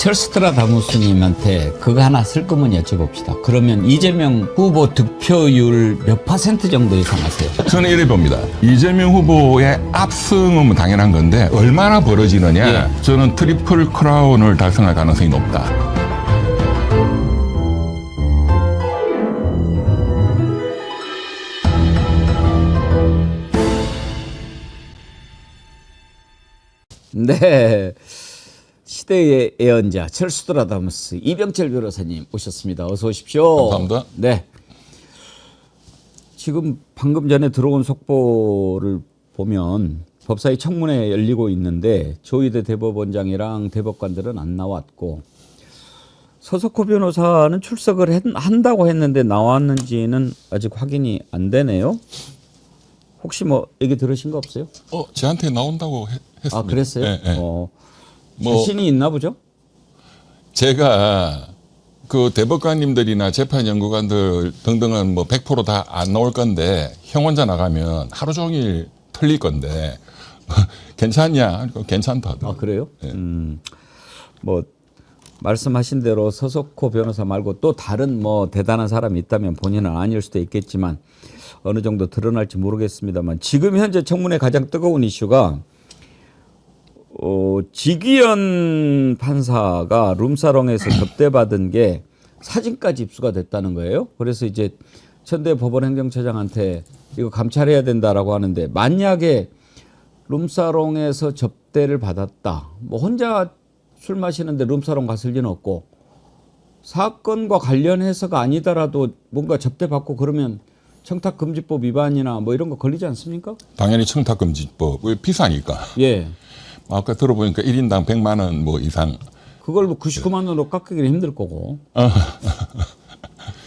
철스트라다무스님한테 그거 하나 쓸 거면 여쭤봅시다. 그러면 이재명 후보 득표율 몇 % 정도 예상하세요? 저는 이래 봅니다. 이재명 후보의 압승은 당연한 건데 얼마나 벌어지느냐. 저는 트리플 크라운을 달성할 가능성이 높다. 네, 시대의 예언자 철스트라다무스 이병철 변호사님 오셨습니다. 어서 오십시오. 감사합니다. 네, 지금 방금 전에 들어온 속보를 보면 법사위 청문회 열리고 있는데 조희대 대법원장이랑 대법관들은 안 나왔고 서석호 변호사는 출석을 한다고 했는데 나왔는지는 아직 확인이 안 되네요. 혹시 뭐 얘기 들으신 거 없어요? 저한테 나온다고 했습니다. 아, 그랬어요? 네, 네. 자신이 있나 보죠? 제가 그 대법관님들이나 재판연구관들 등등은 뭐 100% 다 안 나올 건데 형 혼자 나가면 하루 종일 틀릴 건데 괜찮냐? 괜찮다 하더라고요. 아, 그래요? 네. 뭐 말씀하신 대로 서석호 변호사 말고 또 다른 뭐 대단한 사람이 있다면 본인은 아닐 수도 있겠지만 어느 정도 드러날지 모르겠습니다만 지금 현재 청문회 가장 뜨거운 이슈가 지기현 판사가 룸사롱에서 접대받은 게 사진까지 입수가 됐다는 거예요. 그래서 이제 천대 법원행정처장한테 이거 감찰해야 된다라고 하는데 만약에 룸사롱에서 접대를 받았다. 뭐 혼자 술 마시는데 룸사롱 갔을 리는 없고 사건과 관련해서가 아니더라도 뭔가 접대받고 그러면 청탁금지법 위반이나 뭐 이런 거 걸리지 않습니까? 당연히 청탁금지법. 왜 비싸니까. 예. 아까 들어보니까 1인당 100만 원 뭐 이상. 그걸 뭐 99만 원으로 깎기는 힘들 거고.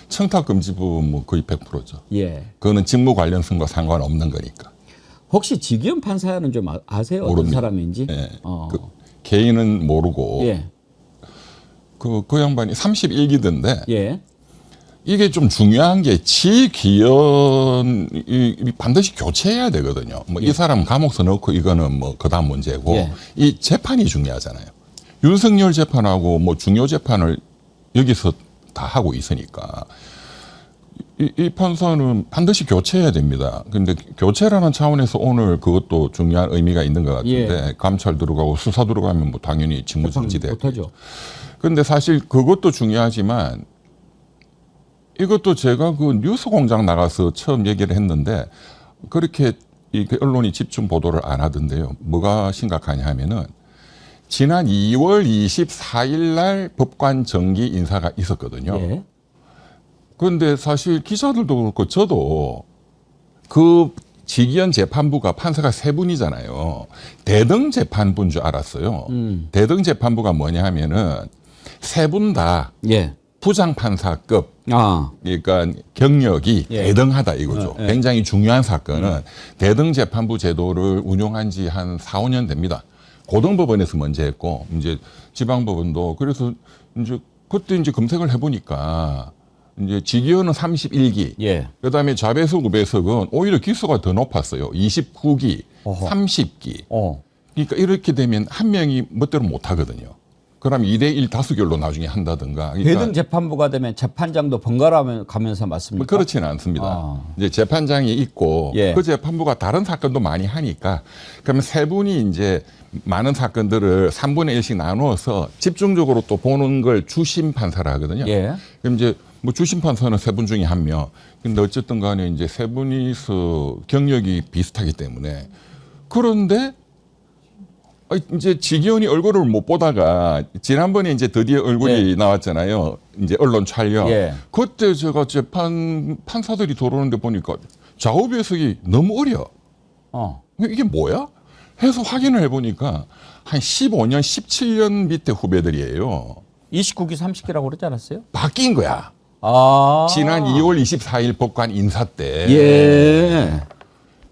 청탁금지법은 뭐 거의 100%죠. 예. 그거는 직무 관련성과 상관없는 거니까. 혹시 지기현 판사는 좀 아세요? 어떤 모릅니다. 사람인지? 예. 그 개인은 모르고. 예. 그 양반이 31기던데. 예. 이게 좀 중요한 게 지기현이 반드시 교체해야 되거든요. 뭐 이 사람 감옥서 넣고 이거는 뭐 그다음 문제고 예. 이 재판이 중요하잖아요. 윤석열 재판하고 뭐 중요 재판을 여기서 다 하고 있으니까 이 판사는 반드시 교체해야 됩니다. 근데 교체라는 차원에서 오늘 그것도 중요한 의미가 있는 것 같은데 감찰 들어가고 수사 들어가면 뭐 당연히 직무 정지돼요. 못하죠. 근데 사실 그것도 중요하지만 이것도 제가 그 뉴스공장 나가서 처음 얘기를 했는데 그렇게 이렇게 언론이 집중 보도를 안 하던데요. 뭐가 심각하냐 하면은 지난 2월 24일 날 법관 정기 인사가 있었거든요. 예. 그런데 사실 기자들도 그렇고 저도 그 지기현 재판부가 판사가 세 분이잖아요. 대등 재판부인 줄 알았어요. 대등 재판부가 뭐냐 하면은 세 분 다 예. 부장판사급 아. 그러니까 경력이 예. 대등하다 이거죠. 예. 굉장히 중요한 사건은 대등 재판부 제도를 운용한 지 한 4, 5년 됩니다. 고등법원에서 먼저 했고 이제 지방법원도 그래서 이제 그때 이제 검색을 해보니까 이제 지기현은 31기, 예. 그다음에 좌배석, 우배석은 오히려 기수가 더 높았어요. 29기, 어허. 30기. 어. 그러니까 이렇게 되면 한 명이 멋대로 못 하거든요. 그럼 2대1 다수결로 나중에 한다든가. 그러니까 대등 재판부가 되면 재판장도 번갈아 가면서 맞습니까? 뭐 그렇지는 않습니다. 아. 이제 재판장이 있고 예. 그 재판부가 다른 사건도 많이 하니까 그러면 세 분이 이제 많은 사건들을 3분의 1씩 나누어서 집중적으로 또 보는 걸 주심 판사라 하거든요. 예. 그럼 이제 뭐 주심 판사는 세 분 중에 한 명. 근데 어쨌든 간에 이제 세 분이서 경력이 비슷하기 때문에 그런데 이제 지기현이 얼굴을 못 보다가 지난번에 이제 드디어 얼굴이 나왔잖아요. 이제 언론 촬영. 예. 그때 제가 판사들이 들어오는데 보니까 좌우배석이 너무 어려. 이게 뭐야? 해서 확인을 해보니까 한 15년, 17년 밑에 후배들이에요. 29기, 30기라고 그러지 않았어요? 바뀐 거야. 아. 지난 2월 24일 법관 인사 때. 예.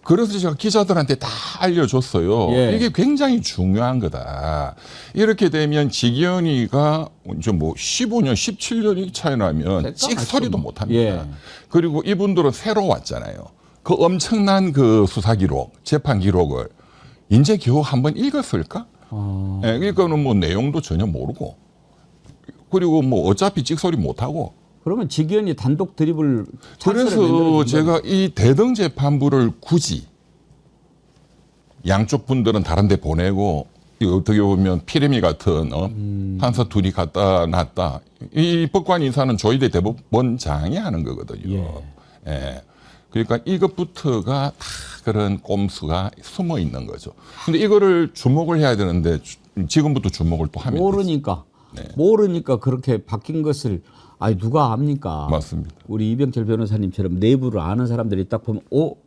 그래서 제가 기자들한테 다 알려줬어요. 예. 이게 굉장히 중요한 거다. 이렇게 되면 지기현이가 이제 뭐 15년, 17년이 차이 나면 찍소리도 못 합니다. 예. 그리고 이분들은 새로 왔잖아요. 그 엄청난 그 수사 기록, 재판 기록을 이제 겨우 한번 읽었을까? 예, 그러니까는 뭐 내용도 전혀 모르고 그리고 뭐 어차피 찍소리 못 하고. 그러면 직위원이 단독 드립을 그래서 제가 이 대등 재판부를 굳이 양쪽 분들은 다른 데 보내고 이거 어떻게 보면 피레미 같은 판사 둘이 갖다 놨다. 이 법관 인사는 조희대 대법원장이 하는 거거든요. 예. 그러니까 이것부터가 다 그런 꼼수가 숨어 있는 거죠. 근데 이거를 주목을 해야 되는데 지금부터 주목을 또 하면 모르니까 모르니까 그렇게 바뀐 것을 누가 압니까? 맞습니다. 우리 이병철 변호사님처럼 내부를 아는 사람들이 딱 보면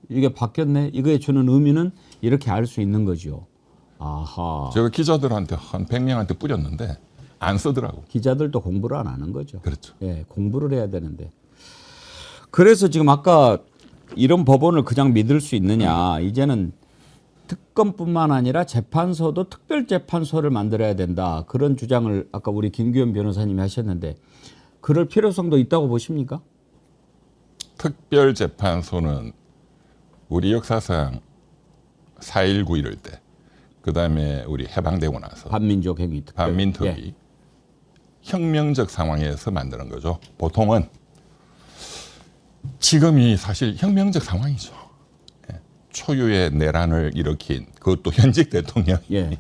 이게 바뀌었네. 이거에 주는 의미는 이렇게 알 수 있는 거죠. 아하. 제가 기자들한테 한 100명한테 뿌렸는데 안 쓰더라고. 기자들도 공부를 안 하는 거죠. 그렇죠. 예, 공부를 해야 되는데. 그래서 지금 아까 이런 법원을 그냥 믿을 수 있느냐. 이제는 특검뿐만 아니라 재판소도 특별재판소를 만들어야 된다. 그런 주장을 아까 우리 김규현 변호사님이 하셨는데 그럴 필요성도 있다고 보십니까? 특별재판소는 우리 역사상 4.19 이럴 때 그다음에 우리 해방되고 나서 반민족 행위 특별. 반민특위 예. 혁명적 상황에서 만드는 거죠. 보통은 지금이 사실 혁명적 상황이죠. 예. 초유의 내란을 일으킨 그것도 현직 대통령이 예.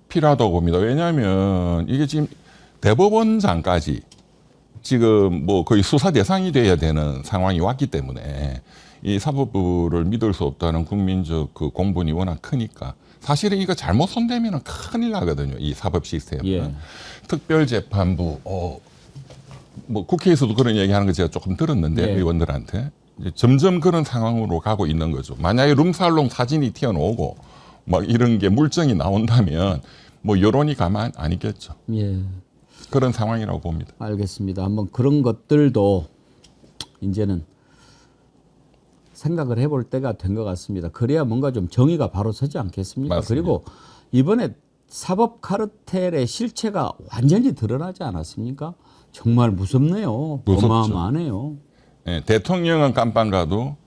필요하다고 봅니다. 왜냐하면 이게 지금 대법원장까지 지금 뭐 거의 수사 대상이 돼야 되는 상황이 왔기 때문에 이 사법부를 믿을 수 없다는 국민적 그 공분이 워낙 크니까 사실은 이거 잘못 손대면 큰일 나거든요. 이 사법 시스템은. 예. 특별재판부 뭐 국회에서도 그런 얘기하는 거 제가 조금 들었는데 예. 의원들한테 이제 점점 그런 상황으로 가고 있는 거죠. 만약에 룸살롱 사진이 튀어나오고 막 이런 게 물증이 나온다면 뭐 여론이 가만 안 있겠죠. 예. 그런 상황이라고 봅니다. 알겠습니다. 한번 그런 것들도 이제는 생각을 해볼 때가 된 것 같습니다. 그래야 뭔가 좀 정의가 바로 서지 않겠습니까? 맞습니다. 그리고 이번에 사법 카르텔의 실체가 완전히 드러나지 않았습니까? 정말 무섭네요. 무섭죠. 어마어마하네요. 예, 대통령은 깜빵 가도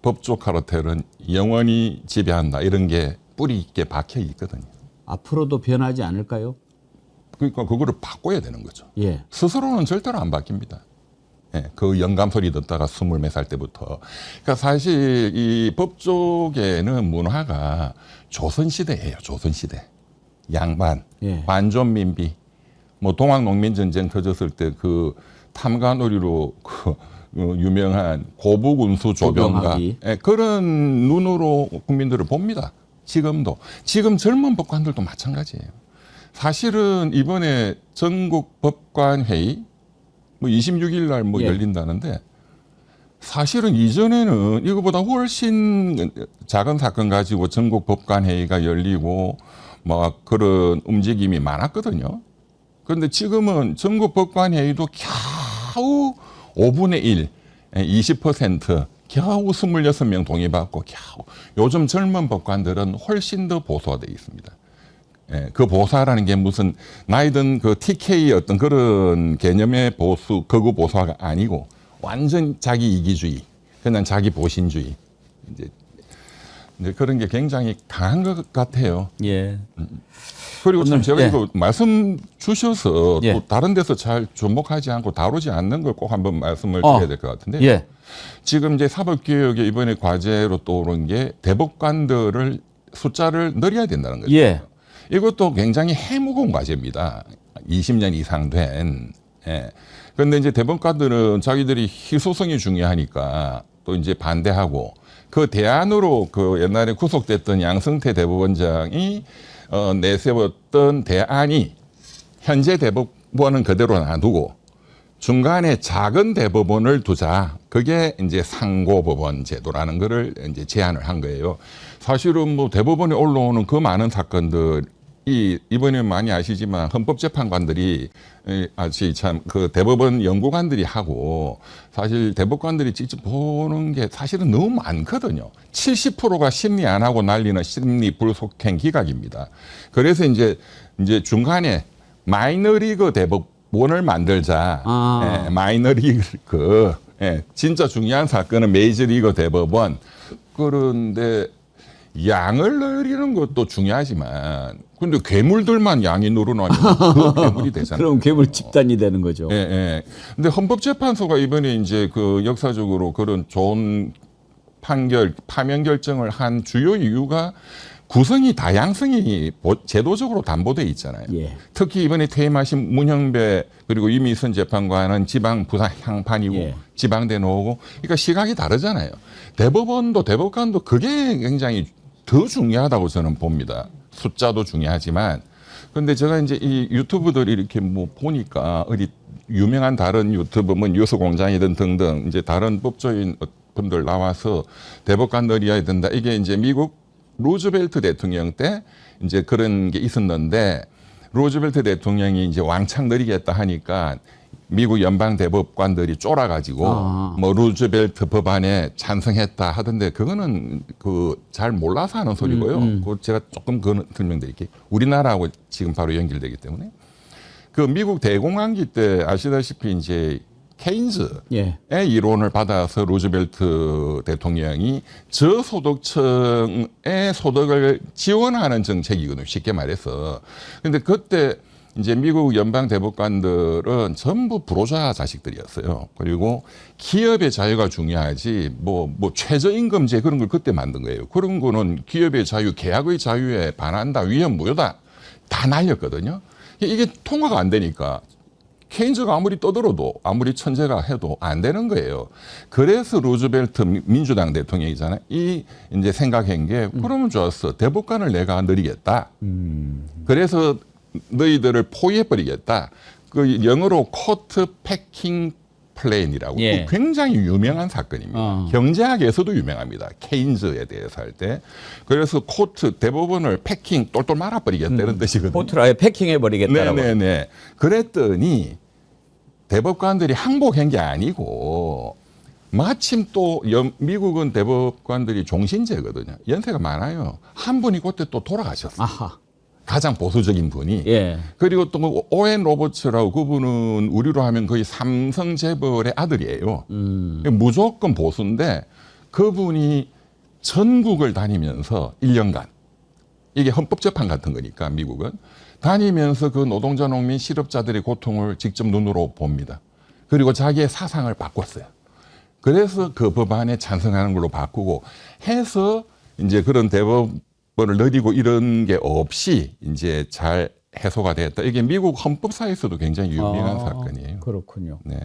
법조 카르텔은 영원히 지배한다. 이런 게 뿌리 있게 박혀 있거든요. 앞으로도 변하지 않을까요? 그러니까 그거를 바꿔야 되는 거죠. 예. 스스로는 절대로 안 바뀝니다. 예, 그 영감 소리 듣다가 20몇 살 때부터. 그러니까 사실 이 법조계는 문화가 조선시대예요. 조선시대. 양반, 예. 반존민비. 뭐 동학농민전쟁 터졌을 때 그 탐관오리로 그 유명한 고부군수 조병가. 조병학이. 예, 그런 눈으로 국민들을 봅니다. 지금도. 지금 젊은 법관들도 마찬가지예요. 사실은 이번에 전국 법관 회의 뭐 26일 날 뭐 예. 열린다는데 사실은 이전에는 이거보다 훨씬 작은 사건 가지고 전국 법관 회의가 열리고 막 그런 움직임이 많았거든요. 그런데 지금은 전국 법관 회의도 겨우 5분의 1, 20% 겨우 26명 동의받고 겨우 요즘 젊은 법관들은 훨씬 더 보수화되어 있습니다. 예, 그 보수화라는 게 무슨 나이든 그 TK 어떤 그런 개념의 보수, 극우 보수화가 아니고 완전 자기 이기주의, 그냥 자기 보신주의. 이제 그런 게 굉장히 강한 것 같아요. 예. 그리고 참 제가 예. 이거 말씀 주셔서 예. 또 다른 데서 잘 주목하지 않고 다루지 않는 걸 꼭 한번 말씀을 드려야 될 것 같은데 예. 지금 이제 사법개혁에 이번에 과제로 떠오른 게 대법관들을 숫자를 늘려야 된다는 거죠. 예. 이것도 굉장히 해무거운 과제입니다. 20년 이상 된. 예. 그런데 이제 대법관들은 자기들이 희소성이 중요하니까 또 이제 반대하고 그 대안으로 그 옛날에 구속됐던 양승태 대법원장이 내세웠던 대안이 현재 대법원은 그대로 놔두고 중간에 작은 대법원을 두자. 그게 이제 상고법원 제도라는 거를 이제 제안을 한 거예요. 사실은 뭐 대법원에 올라오는 그 많은 사건들이 이번에 많이 아시지만 헌법재판관들이 아시 참 그 대법원 연구관들이 하고 사실 대법관들이 직접 보는 게 사실은 너무 많거든요. 70%가 심리 안 하고 날리는 심리 불속행 기각입니다. 그래서 이제 중간에 마이너리그 대법원을 만들자. 예, 마이너리그. 예, 진짜 중요한 사건은 메이저리그 대법원. 그런데 양을 늘리는 것도 중요하지만 근데 괴물들만 양이 늘어나면 그 괴물이 되잖아요. 그럼 괴물 집단이 되는 거죠. 예, 예. 근데 헌법재판소가 이번에 이제 그 역사적으로 그런 좋은 파면 결정을 한 주요 이유가 구성이 다양성이 제도적으로 담보돼 있잖아요. 예. 특히 이번에 퇴임하신 문형배 그리고 이미선 재판관은 지방 부산 향판이고 예. 지방대 나오고 그러니까 시각이 다르잖아요. 대법원도 대법관도 그게 굉장히 더 중요하다고 저는 봅니다. 숫자도 중요하지만 근데 제가 이제 이 유튜브들 이렇게 뭐 보니까 어디 유명한 다른 유튜브 뭐 뉴스공장이든 등등 이제 다른 법조인 분들 나와서 대법관 늘려야 된다. 이게 이제 미국 루즈벨트 대통령 때 이제 그런 게 있었는데 루즈벨트 대통령이 이제 왕창 늘리겠다 하니까 미국 연방 대법관들이 쫄아가지고 뭐 루즈벨트 법안에 찬성했다 하던데 그거는 그 잘 몰라서 하는 소리고요. 그 제가 조금 그거는 설명드릴게요. 우리나라하고 지금 바로 연결되기 때문에 그 미국 대공황기 때 아시다시피 이제 케인즈의 예. 이론을 받아서 루즈벨트 대통령이 저소득층의 소득을 지원하는 정책이거든요. 쉽게 말해서. 근데 그때 이제 미국 연방 대법관들은 전부 부르주아 자식들이었어요. 그리고 기업의 자유가 중요하지 뭐 최저임금제 그런 걸 그때 만든 거예요. 그런 거는 기업의 자유, 계약의 자유에 반한다, 위헌 무효다 다 날렸거든요. 이게 통과가 안 되니까 케인즈가 아무리 떠들어도 아무리 천재가 해도 안 되는 거예요. 그래서 루즈벨트 민주당 대통령이잖아요. 이 이제 생각한 게 그러면 좋았어. 대법관을 내가 늘리겠다. 그래서 너희들을 포위해버리겠다. 그 영어로 코트 패킹 플랜이라고 예. 굉장히 유명한 사건입니다. 경제학에서도 유명합니다. 케인즈에 대해서 할 때. 그래서 코트 대법원을 패킹 똘똘 말아버리겠다는 뜻이거든요. 코트를 아예 패킹해버리겠다라고. 네네네. 그랬더니 대법관들이 항복한 게 아니고 마침 또 미국은 대법관들이 종신제거든요. 연세가 많아요. 한 분이 그때 또 돌아가셨어요. 아하. 가장 보수적인 분이. 예. 그리고 또 오웬 로버츠라고 그분은 우리로 하면 거의 삼성 재벌의 아들이에요. 무조건 보수인데 그분이 전국을 다니면서 1년간 이게 헌법재판 같은 거니까 미국은 다니면서 그 노동자 농민 실업자들의 고통을 직접 눈으로 봅니다. 그리고 자기의 사상을 바꿨어요. 그래서 그 법안에 찬성하는 걸로 바꾸고 해서 이제 그런 대법원을 늘리고 이런 게 없이 이제 잘 해소가 됐다. 이게 미국 헌법사에서도 굉장히 유명한 사건이에요. 그렇군요. 네.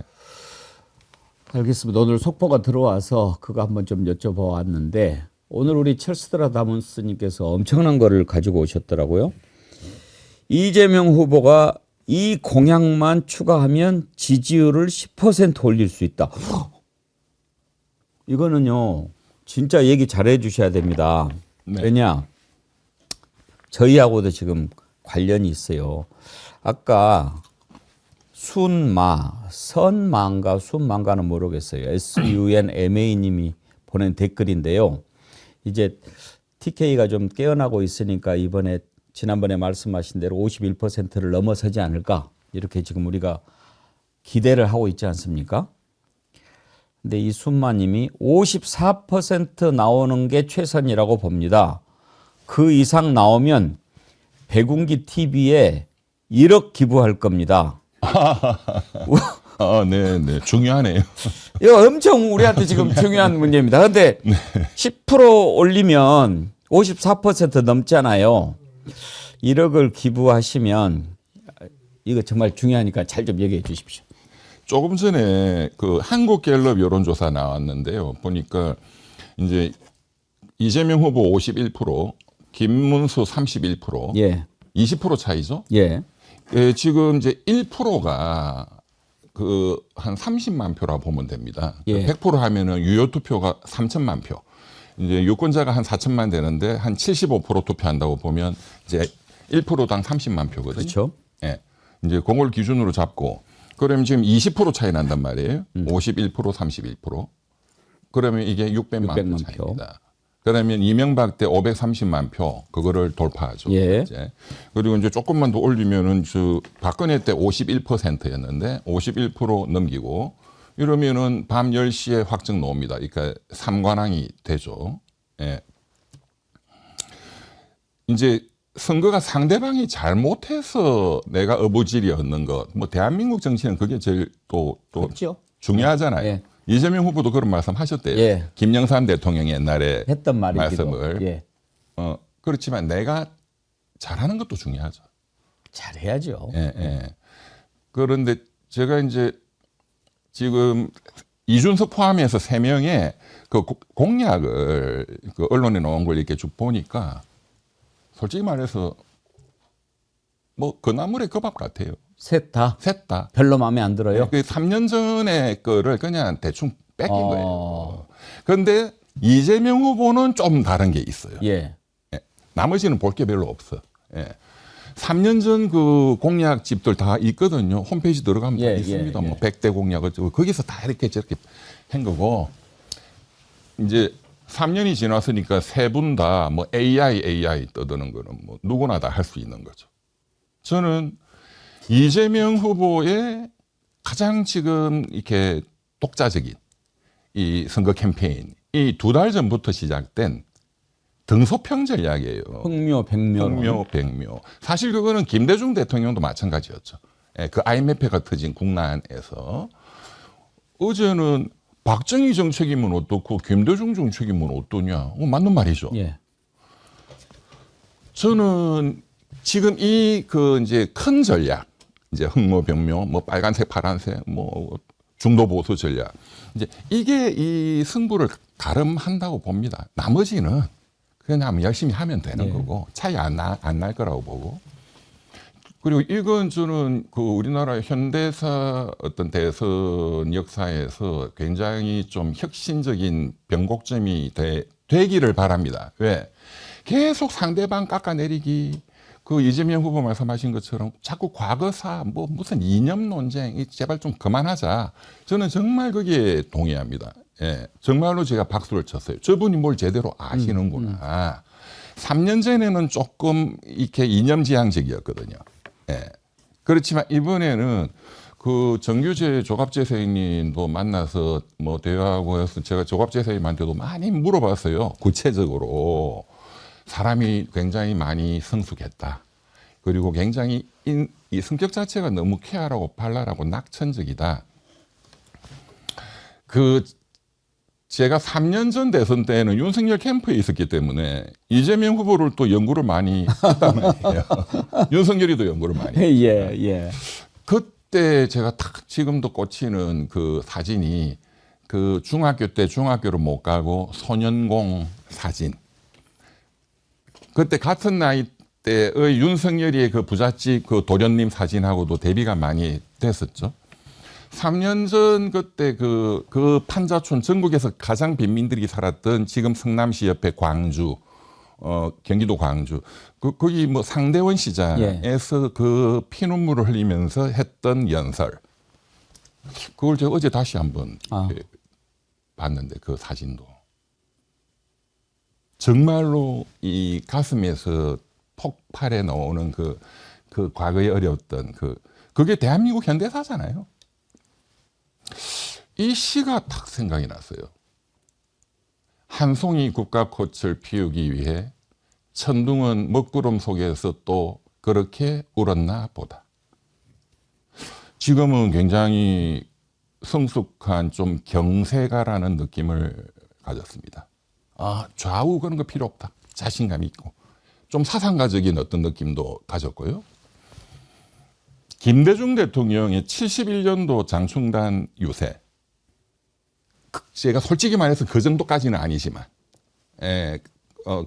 알겠습니다. 오늘 속보가 들어와서 그거 한번 좀 여쭤보았는데 오늘 우리 첼스트라다문스님께서 엄청난 거를 가지고 오셨더라고요. 이재명 후보가 이 공약만 추가하면 지지율을 10% 올릴 수 있다. 이거는요, 진짜 얘기 잘해 주셔야 됩니다. 네. 왜냐? 저희하고도 지금 관련이 있어요. 아까 선마인가 순마인가는 모르겠어요. SUNMA님이 보낸 댓글인데요. 이제 TK가 좀 깨어나고 있으니까 이번에 지난번에 말씀하신 대로 51%를 넘어서지 않을까 이렇게 지금 우리가 기대를 하고 있지 않습니까? 근데 이 순마님이 54% 나오는 게 최선이라고 봅니다. 그 이상 나오면 백운기 TV에 1억 기부할 겁니다. 네. 중요하네요. 이거 엄청 우리한테 지금 중요한 문제입니다. 그런데 10% 올리면 54% 넘잖아요. 1억을 기부하시면 이거 정말 중요하니까 잘 좀 얘기해 주십시오. 조금 전에 그 한국갤럽 여론조사 나왔는데요. 보니까 이제 이재명 후보 51%, 김문수 31%, 예. 20% 차이죠. 예. 예, 지금 이제 1%가 그 한 30만 표라 보면 됩니다. 예. 100% 하면은 유효 투표가 3천만 표. 이제 유권자가 한 4천만 되는데 한 75% 투표한다고 보면 이제 1%당 30만 표거든요. 그렇죠. 예. 이제 그걸 기준으로 잡고 그러면 지금 20% 차이 난단 말이에요. 51%, 31%. 그러면 이게 600만 표 600만 차이입니다. 그러면 이명박 때 530만 표 그거를 돌파하죠. 예. 이제. 그리고 이제 조금만 더 올리면은 저 박근혜 때 51%였는데 51% 넘기고 이러면은 밤 10시에 확정 나옵니다. 그러니까 삼관왕이 되죠. 예. 이제 선거가 상대방이 잘못해서 내가 어부질이 얻는 것, 뭐 대한민국 정치는 그게 제일 또 그렇죠. 중요하잖아요. 예. 이재명 후보도 그런 말씀 하셨대요. 예. 김영삼 대통령이 옛날에 했던 말이기도. 말씀을. 예. 그렇지만 내가 잘하는 것도 중요하죠. 잘해야죠. 예, 예. 그런데 제가 이제 지금 이준석 포함해서 3명의 그 공약을 그 언론에 나온 걸 이렇게 쭉 보니까 솔직히 말해서 뭐 그 나물의 그 밥 같아요. 셋 다 셋 다. 별로 마음에 안 들어요. 그 3년 전에 거를 그냥 대충 뺏긴 어. 거예요. 그런데 이재명 후보는 좀 다른 게 있어요. 예. 예. 나머지는 볼 게 별로 없어. 예. 3년 전 그 공약집들 다 있거든요. 홈페이지 들어가면 다 예, 있습니다. 예, 예. 뭐 100대 공약 어쩌고 거기서 다 이렇게 저렇게 한 거고 이제 3년이 지났으니까 세 분 다 뭐 AI 떠드는 거는 뭐 누구나 다 할 수 있는 거죠. 저는 이재명 후보의 가장 지금 이렇게 독자적인 이 선거 캠페인 이 2달 전부터 시작된 등소평 전략이에요. 흥묘, 백묘. 흥묘, 백묘. 사실 그거는 김대중 대통령도 마찬가지였죠. 예, 그 IMF가 터진 국난에서 어제는 박정희 정책이면 어떻고 김대중 정책이면 어떠냐. 맞는 말이죠. 예. 저는 지금 이 그 이제 큰 전략, 이제 흥모, 병묘, 뭐 빨간색, 파란색, 뭐 중도 보수 전략, 이제 이게 이 승부를 가름한다고 봅니다. 나머지는 그냥 열심히 하면 되는 네. 거고 차이 안 날 거라고 보고. 그리고 이건 저는 그 우리나라 현대사 어떤 대선 역사에서 굉장히 좀 혁신적인 변곡점이 되기를 바랍니다. 왜? 계속 상대방 깎아내리기. 그 이재명 후보 말씀하신 것처럼 자꾸 과거사 뭐 무슨 이념 논쟁 제발 좀 그만하자. 저는 정말 거기에 동의합니다. 예, 정말로 제가 박수를 쳤어요. 저분이 뭘 제대로 아시는구나. 3년 전에는 조금 이렇게 이념지향적이었거든요. 예. 그렇지만 이번에는 그 정규재 조갑재 선생님도 만나서 뭐 대화하고 해서 제가 조갑재 선생님한테도 많이 물어봤어요. 구체적으로. 사람이 굉장히 많이 성숙했다. 그리고 굉장히 이 성격 자체가 너무 쾌활하고 발랄하고 낙천적이다. 그 제가 3년 전 대선 때는 윤석열 캠프에 있었기 때문에 이재명 후보를 또 연구를 많이 했단 말이에요. 윤석열이도 연구를 많이 했어요. 예, 예. 그때 제가 탁 지금도 꽂히는 그 사진이 그 중학교 때 중학교를 못 가고 소년공 사진. 그때 같은 나이 때의 윤석열이의 그 부잣집 그 도련님 사진하고도 대비가 많이 됐었죠. 3년 전 그때 그 판자촌 전국에서 가장 빈민들이 살았던 지금 성남시 옆에 광주, 경기도 광주, 거기 뭐 상대원 시장에서 그 피눈물을 흘리면서 했던 연설. 그걸 제가 어제 다시 한번 봤는데 그 사진도. 정말로 이 가슴에서 폭발해 나오는 그 과거에 어려웠던 그게 대한민국 현대사잖아요. 이 시가 탁 생각이 났어요. 한 송이 국화꽃을 피우기 위해 천둥은 먹구름 속에서 또 그렇게 울었나 보다. 지금은 굉장히 성숙한 좀 경세가라는 느낌을 가졌습니다. 좌우 그런 거 필요 없다. 자신감 있고. 좀 사상가적인 어떤 느낌도 가졌고요. 김대중 대통령의 71년도 장충단 유세. 제가 솔직히 말해서 그 정도까지는 아니지만,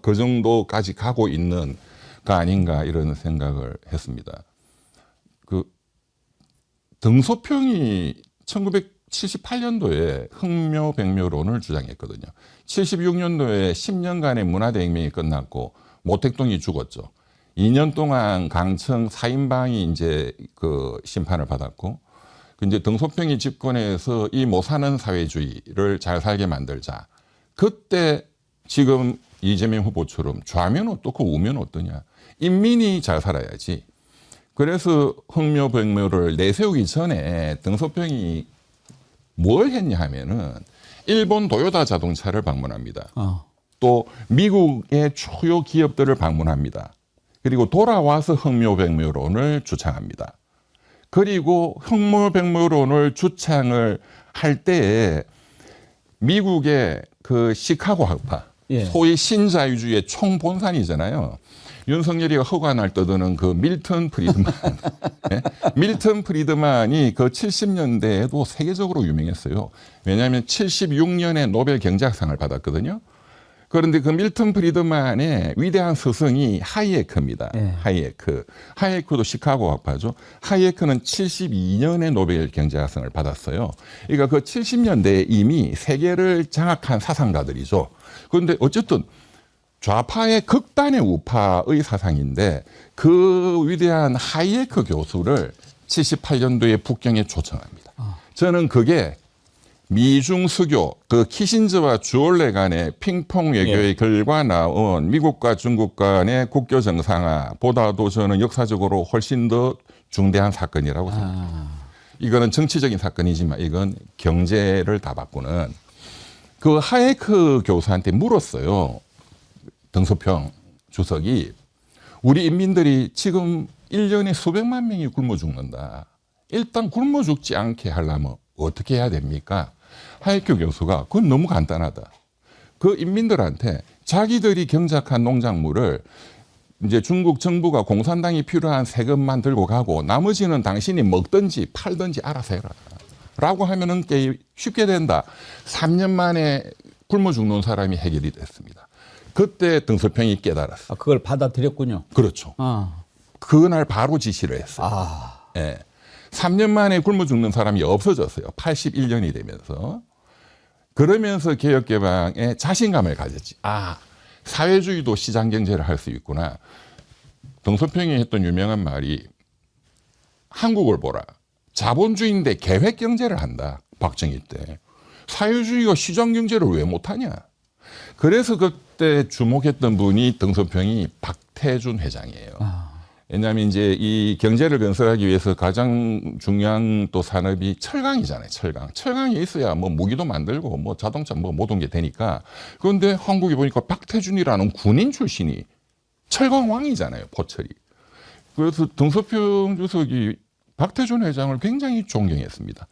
그 정도까지 가고 있는 가 아닌가 이런 생각을 했습니다. 그 등소평이 1978년도에 흥묘 백묘론을 주장했거든요. 76년도에 10년간의 문화대혁명이 끝났고 모택동이 죽었죠. 2년 동안 강청 4인방이 이제 그 심판을 받았고, 이제 등소평이 집권해서 이 못 사는 사회주의를 잘 살게 만들자. 그때 지금 이재명 후보처럼 좌면 어떻고 우면 어떠냐. 인민이 잘 살아야지. 그래서 흥묘 백묘를 내세우기 전에 등소평이 뭘 했냐 하면은 일본 도요타 자동차를 방문합니다. 또 미국의 주요 기업들을 방문합니다. 그리고 돌아와서 흑묘백묘론을 주창합니다. 그리고 흑묘백묘론을 주창을 할 때에 미국의 그 시카고 학파, 예. 소위 신자유주의의 총본산이잖아요. 윤석열이가 허관을 떠드는 그 밀턴 프리드만. 예? 밀턴 프리드만이 그 70년대에도 세계적으로 유명했어요. 왜냐하면 76년에 노벨 경제학상을 받았거든요. 그런데 그 밀턴 프리드만의 위대한 스승이 하이에크입니다. 예. 하이에크도 시카고 학파죠. 하이에크는 72년에 노벨 경제학상을 받았어요. 그러니까 그 70년대에 이미 세계를 장악한 사상가들이죠. 그런데 어쨌든 좌파의 극단의 우파의 사상인데 그 위대한 하이에크 교수를 78년도에 북경에 초청합니다. 저는 그게 미중 수교, 그 키신저와 주올레 간의 핑퐁 외교의 결과 나온 미국과 중국 간의 국교 정상화보다도 저는 역사적으로 훨씬 더 중대한 사건이라고 생각합니다. 이거는 정치적인 사건이지만 이건 경제를 다 바꾸는. 그 하이에크 교수한테 물었어요. 등소평 주석이 우리 인민들이 지금 1년에 수백만 명이 굶어 죽는다. 일단 굶어 죽지 않게 하려면 어떻게 해야 됩니까? 하이에크 교수가 그건 너무 간단하다. 그 인민들한테 자기들이 경작한 농작물을 이제 중국 정부가 공산당이 필요한 세금만 들고 가고 나머지는 당신이 먹든지 팔든지 알아서 해라. 라고 하면은 꽤 쉽게 된다. 3년 만에 굶어 죽는 사람이 해결이 됐습니다. 그때 등소평이 깨달았어요. 아, 그걸 받아들였군요. 그렇죠. 아. 그날 바로 지시를 했어요. 아. 예. 3년 만에 굶어 죽는 사람이 없어졌어요. 81년이 되면서. 그러면서 개혁개방에 자신감을 가졌지. 아, 사회주의도 시장경제를 할 수 있구나. 등소평이 했던 유명한 말이 한국을 보라. 자본주의인데 계획경제를 한다. 박정희 때. 사회주의가 시장경제를 왜 못하냐. 그래서 그때 주목했던 분이 등소평이 박태준 회장이에요. 왜냐하면 이제 이 경제를 건설하기 위해서 가장 중요한 또 산업이 철강이잖아요. 철강이 있어야 뭐 무기도 만들고 뭐 자동차 뭐 모든 게 되니까. 그런데 한국에 보니까 박태준이라는 군인 출신이 철강왕이잖아요. 포철이. 그래서 등소평 주석이 박태준 회장을 굉장히 존경했습니다.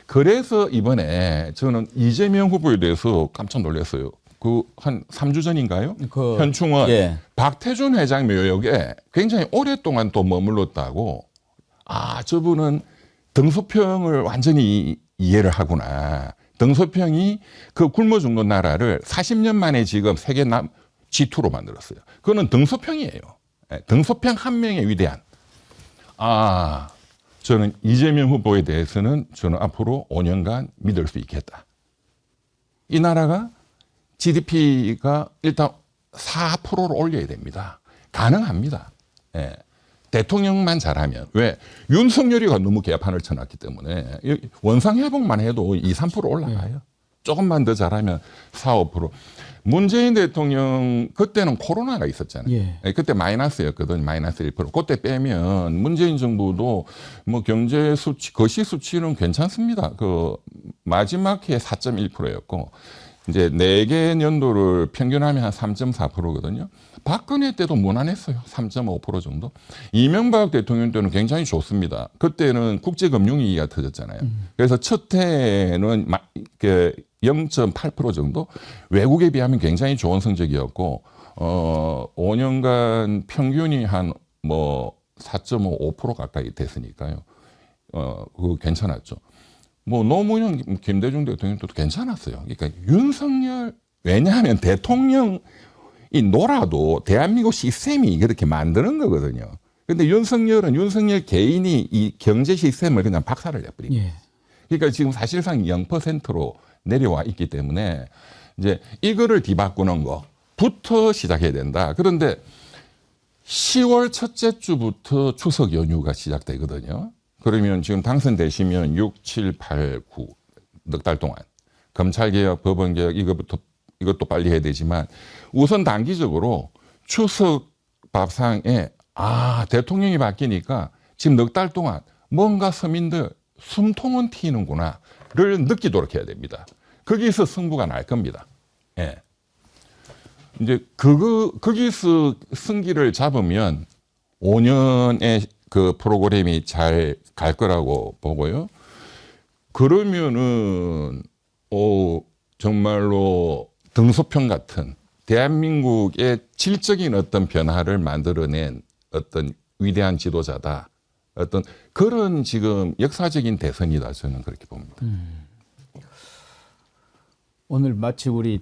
그래서 이번에 저는 이재명 후보에 대해서 깜짝 놀랐어요. 그 한 3주 전인가요? 현충원 예. 박태준 회장 묘역에 굉장히 오랫동안 또 머물렀다고. 아, 저분은 등소평을 완전히 이해를 하구나. 등소평이 그 굶어 죽는 나라를 40년 만에 지금 세계 G2로 만들었어요. 그거는 등소평이에요. 등소평 한 명의 위대한. 아, 저는 이재명 후보에 대해서는 저는 앞으로 5년간 믿을 수 있겠다. 이 나라가 GDP가 일단 4%를 올려야 됩니다. 가능합니다. 예. 대통령만 잘하면. 왜? 윤석열이가 너무 개판을 쳐놨기 때문에 원상회복만 해도 2, 3% 올라가요. 조금만 더 잘하면 4, 5%. 문재인 대통령 그때는 코로나가 있었잖아요. 예. 그때 마이너스였거든요. 마이너스 1%. 그때 빼면 문재인 정부도 뭐 경제 수치, 거시 수치는 괜찮습니다. 그 마지막 해 4.1%였고 이제 4개 년도를 평균하면 한 3.4%거든요. 박근혜 때도 무난했어요. 3.5% 정도. 이명박 대통령 때는 굉장히 좋습니다. 그때는 국제금융위기가 터졌잖아요. 그래서 첫 해에는 0.8% 정도 외국에 비하면 굉장히 좋은 성적이었고 5년간 평균이 한 뭐 4.5% 가까이 됐으니까요. 그거 괜찮았죠. 뭐 노무현, 김대중 대통령도 괜찮았어요. 그러니까 윤석열, 왜냐하면 대통령이 놀아도 대한민국 시스템이 그렇게 만드는 거거든요. 근데 윤석열은 윤석열 개인이 이 경제 시스템을 그냥 박살을 내버린 거예요. 예. 그러니까 지금 사실상 0%로 내려와 있기 때문에 이제 이거를 뒤바꾸는 거부터 시작해야 된다. 그런데 10월 첫째 주부터 추석 연휴가 시작되거든요. 그러면 지금 당선되시면 6, 7, 8, 9 넉 달 동안 검찰개혁, 법원개혁 이것도 빨리 해야 되지만 우선 단기적으로 추석 밥상에 대통령이 바뀌니까 지금 넉 달 동안 뭔가 서민들 숨통은 튀는구나를 느끼도록 해야 됩니다. 거기서 승부가 날 겁니다. 예. 이제 거기서 승기를 잡으면 5년의 그 프로그램이 잘 갈 거라고 보고요. 그러면은 정말로 등소평 같은 대한민국의 질적인 어떤 변화를 만들어낸 어떤 위대한 지도자다. 어떤 그런 지금 역사적인 대선이다. 저는 그렇게 봅니다. 오늘 마치 우리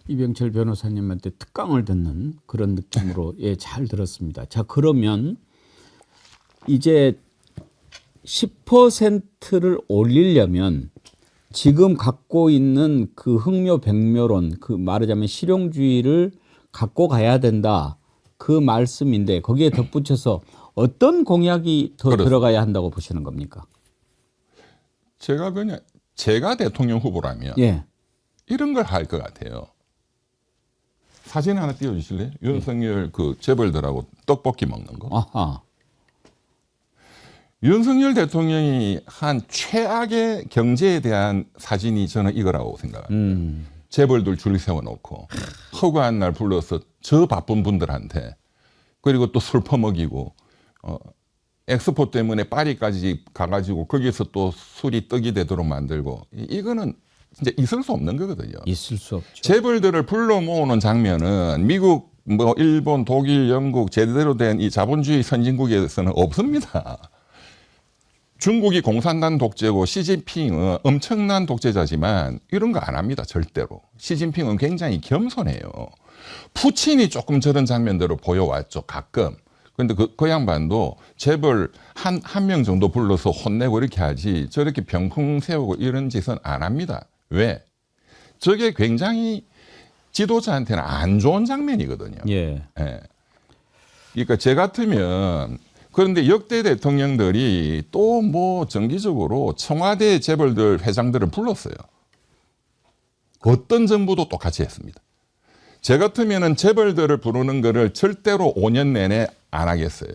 이병철 변호사님한테 특강을 듣는 그런 느낌으로 잘 들었습니다. 자, 그러면 이제 10%를 올리려면 지금 갖고 있는 그 흥묘백묘론, 그 말하자면 실용주의를 갖고 가야 된다. 그 말씀인데 거기에 덧붙여서 어떤 공약이 더 들어가야 한다고 보시는 겁니까? 제가 대통령 후보라면 이런 걸 할 것 같아요. 사진 하나 띄워주실래요? 윤석열 그 재벌들하고 떡볶이 먹는 거. 아하. 윤석열 대통령이 한 최악의 경제에 대한 사진이 저는 이거라고 생각합니다. 재벌들 줄 세워놓고 허구한 날 불러서 저 바쁜 분들한테 그리고 또 술 퍼먹이고 엑스포 때문에 파리까지 가가지고 거기서 또 술이 떡이 되도록 만들고 이거는 진짜 있을 수 없는 거거든요. 있을 수 없죠. 재벌들을 불러 모으는 장면은 미국, 일본, 독일, 영국 제대로 된 이 자본주의 선진국에서는 없습니다. 중국이 공산당 독재고 시진핑은 엄청난 독재자지만 이런 거 안 합니다. 절대로. 시진핑은 굉장히 겸손해요. 푸틴이 조금 저런 장면들을 보여왔죠. 가끔. 그런데 그 양반도 재벌 한 명 정도 불러서 혼내고 이렇게 하지 저렇게 병풍 세우고 이런 짓은 안 합니다. 왜? 저게 굉장히 지도자한테는 안 좋은 장면이거든요. 예. 그러니까 제 같으면 그런데 역대 대통령들이 또 정기적으로 청와대 재벌들 회장들을 불렀어요. 어떤 정부도 똑같이 했습니다. 제 같으면은 재벌들을 부르는 거를 절대로 5년 내내 안 하겠어요.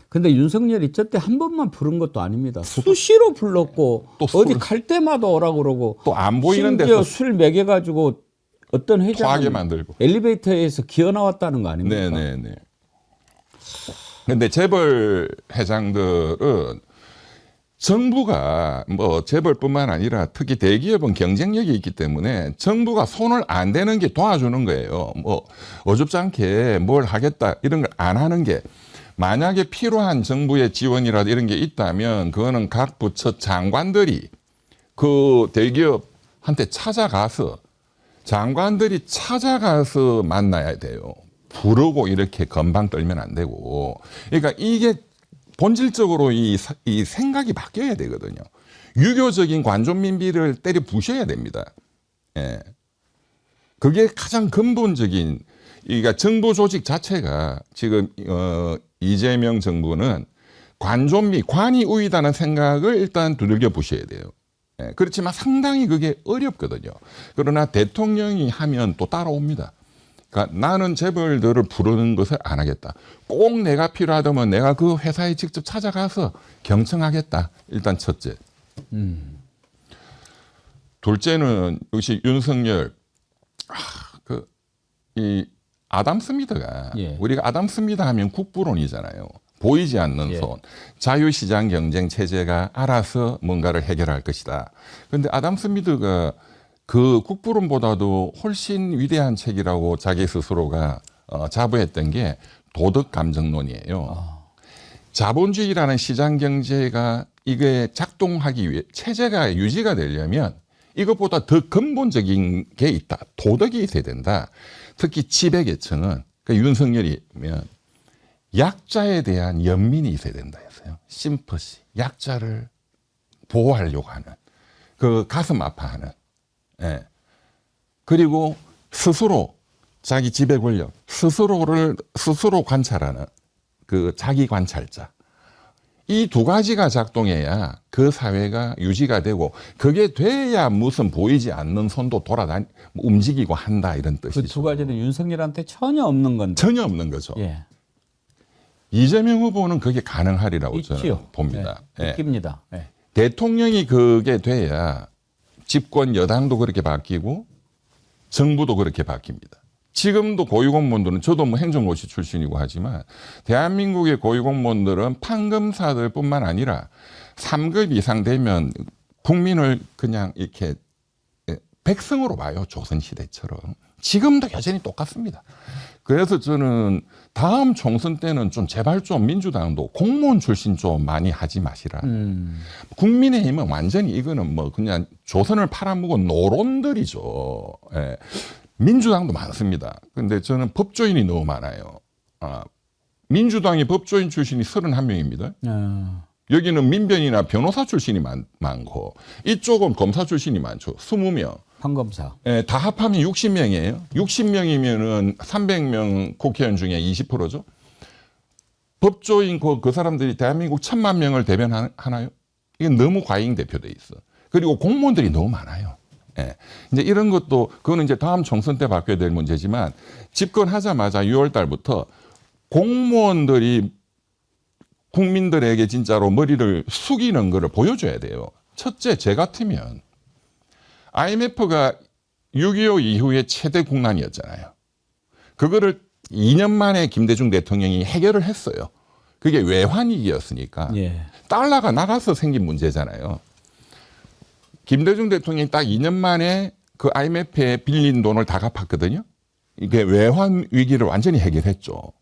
근데 윤석열이 저때 한 번만 부른 것도 아닙니다. 수시로 불렀고 또 어디 갈 때마다 오라고 그러고 또 안 보이는 심지어 데서 술 먹여가지고 어떤 토하게 회장은 만들고. 엘리베이터에서 기어 나왔다는 거 아닙니까? 네네네. 근데 재벌 회장들은 정부가 재벌뿐만 아니라 특히 대기업은 경쟁력이 있기 때문에 정부가 손을 안 대는 게 도와주는 거예요. 어줍잖게 뭘 하겠다 이런 걸 안 하는 게 만약에 필요한 정부의 지원이라도 이런 게 있다면 그거는 각 부처 장관들이 그 대기업한테 찾아가서 장관들이 찾아가서 만나야 돼요. 부르고 이렇게 건방 떨면 안 되고. 그러니까 이게 본질적으로 이 생각이 바뀌어야 되거든요. 유교적인 관존민비를 때려 부셔야 됩니다. 예. 그게 가장 근본적인, 그러니까 정부 조직 자체가 지금 이재명 정부는 관존미, 관이 우위다는 생각을 일단 두들겨 부셔야 돼요. 예. 그렇지만 상당히 그게 어렵거든요. 그러나 대통령이 하면 또 따라옵니다. 그러니까 나는 재벌들을 부르는 것을 안 하겠다. 꼭 내가 필요하다면 내가 그 회사에 직접 찾아가서 경청하겠다. 일단 첫째. 둘째는 역시 윤석열, 이 아담 스미드가 우리가 아담 스미드 하면 국부론이잖아요. 보이지 않는 손, 자유시장 경쟁 체제가 알아서 뭔가를 해결할 것이다. 그런데 아담 스미드가 그 국부론보다도 훨씬 위대한 책이라고 자기 스스로가 자부했던 게 도덕 감정론이에요. 자본주의라는 시장 경제가 이게 작동하기 위해 체제가 유지가 되려면 이것보다 더 근본적인 게 있다. 도덕이 있어야 된다. 특히 지배계층은 그러니까 윤석열이면 약자에 대한 연민이 있어야 된다 했어요. 심퍼시, 약자를 보호하려고 하는 그 가슴 아파하는. 예. 그리고 스스로 자기 지배 권력, 스스로 관찰하는 그 자기 관찰자. 이 두 가지가 작동해야 그 사회가 유지가 되고 그게 돼야 무슨 보이지 않는 손도 움직이고 한다 이런 뜻이죠. 그 두 가지는 윤석열한테 전혀 없는 건데. 전혀 없는 거죠. 예. 이재명 후보는 그게 가능하리라고 있지요. 저는 봅니다. 네, 느낍니다. 예. 대통령이 그게 돼야 집권 여당도 그렇게 바뀌고 정부도 그렇게 바뀝니다. 지금도 고위공무원들은 저도 뭐 행정고시 출신이고 하지만 대한민국의 고위공무원들은 판검사들뿐만 아니라 3급 이상 되면 국민을 그냥 이렇게 백성으로 봐요. 조선시대처럼. 지금도 여전히 똑같습니다. 그래서 저는 다음 총선 때는 좀 제발 좀 민주당도 공무원 출신 좀 많이 하지 마시라. 국민의힘은 완전히 이거는 뭐 그냥 조선을 팔아먹은 노론들이죠. 예. 민주당도 많습니다. 근데 저는 법조인이 너무 많아요. 민주당이 법조인 출신이 31명입니다. 여기는 민변이나 변호사 출신이 많고 이쪽은 검사 출신이 많죠. 20명. 판검사. 예, 다 합하면 60명이에요. 60명이면은 300명 국회의원 중에 20%죠. 법조인 그 사람들이 대한민국 1000만 명을 대변하나요? 이게 너무 과잉 대표돼 있어. 그리고 공무원들이 너무 많아요. 예. 이제 이런 것도 그거는 이제 다음 총선 때 바뀌어야 될 문제지만 집권하자마자 6월 달부터 공무원들이 국민들에게 진짜로 머리를 숙이는 거를 보여줘야 돼요. 첫째, 제 같으면 IMF가 6.25 이후에 최대 국난이었잖아요. 그거를 2년 만에 김대중 대통령이 해결을 했어요. 그게 외환위기였으니까. 예. 달러가 나가서 생긴 문제잖아요. 김대중 대통령이 딱 2년 만에 그 IMF에 빌린 돈을 다 갚았거든요. 이게 외환위기를 완전히 해결했죠.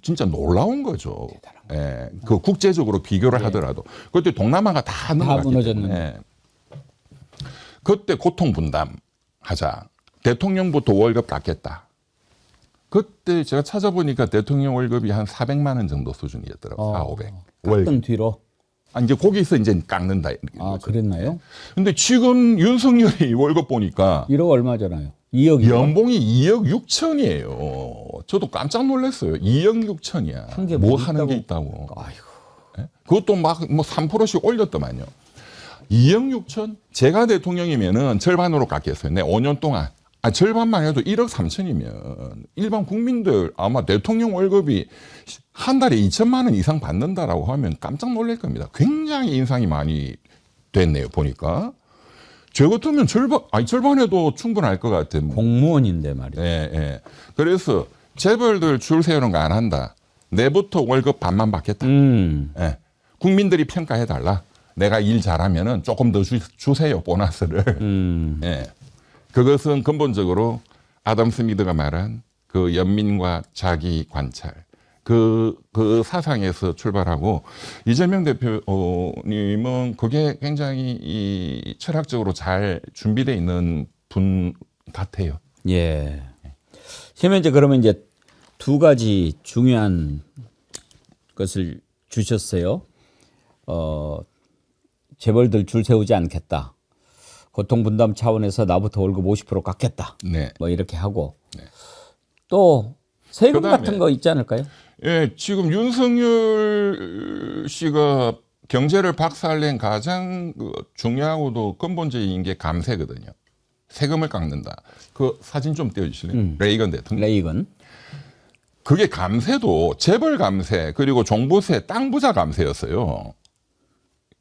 진짜 놀라운 거죠. 예, 그 국제적으로 비교를 하더라도. 그때 동남아가 다 넘어갔기 때문에. 그때 고통 분담하자. 대통령부터 월급 깎겠다. 그때 제가 찾아보니까 대통령 월급이 한 400만 원 정도 수준이었더라고요. 400, 500. 깎은 뒤로. 이제 거기서 이제 깎는다. 그랬나요? 근데 지금 윤석열이 월급 보니까 1억 얼마잖아요. 2억이요. 연봉이 2억 6천이에요. 저도 깜짝 놀랐어요. 2억 6천이야. 뭐 하는 게 있다고. 아이고. 네? 그것도 막 뭐 3%씩 올렸더만요. 2억 6천? 제가 대통령이면은 절반으로 깎였어요. 내 5년 동안. 절반만 해도 1억 3천이면 일반 국민들 아마 대통령 월급이 한 달에 2천만 원 이상 받는다라고 하면 깜짝 놀랄 겁니다. 굉장히 인상이 많이 됐네요. 보니까. 저 같으면 절반에도 충분할 것 같은. 공무원인데 말이죠. 예, 예. 그래서 재벌들 줄 세우는 거 안 한다. 내부터 월급 반만 받겠다. 예. 국민들이 평가해달라. 내가 일 잘하면은 조금 더 주세요. 보너스를. 예. 그것은 근본적으로 아담 스미드가 말한 그 연민과 자기 관찰. 그 사상에서 출발하고 이재명 대표님은 그게 굉장히 이 철학적으로 잘 준비되어 있는 분 같아요. 예. 그러면 이제 그러면 이제 두 가지 중요한 것을 주셨어요. 재벌들 줄 세우지 않겠다. 고통 분담 차원에서 나부터 월급 50% 깎겠다. 네. 뭐 이렇게 하고 네. 또 세금 그다음에 같은 거 있지 않을까요? 예, 지금 윤석열 씨가 경제를 박살낸 가장 중요하고도 근본적인 게 감세거든요. 세금을 깎는다. 그 사진 좀 띄워주실래요? 레이건 대통령. 레이건. 그게 감세도 재벌 감세 그리고 종부세 땅 부자 감세였어요.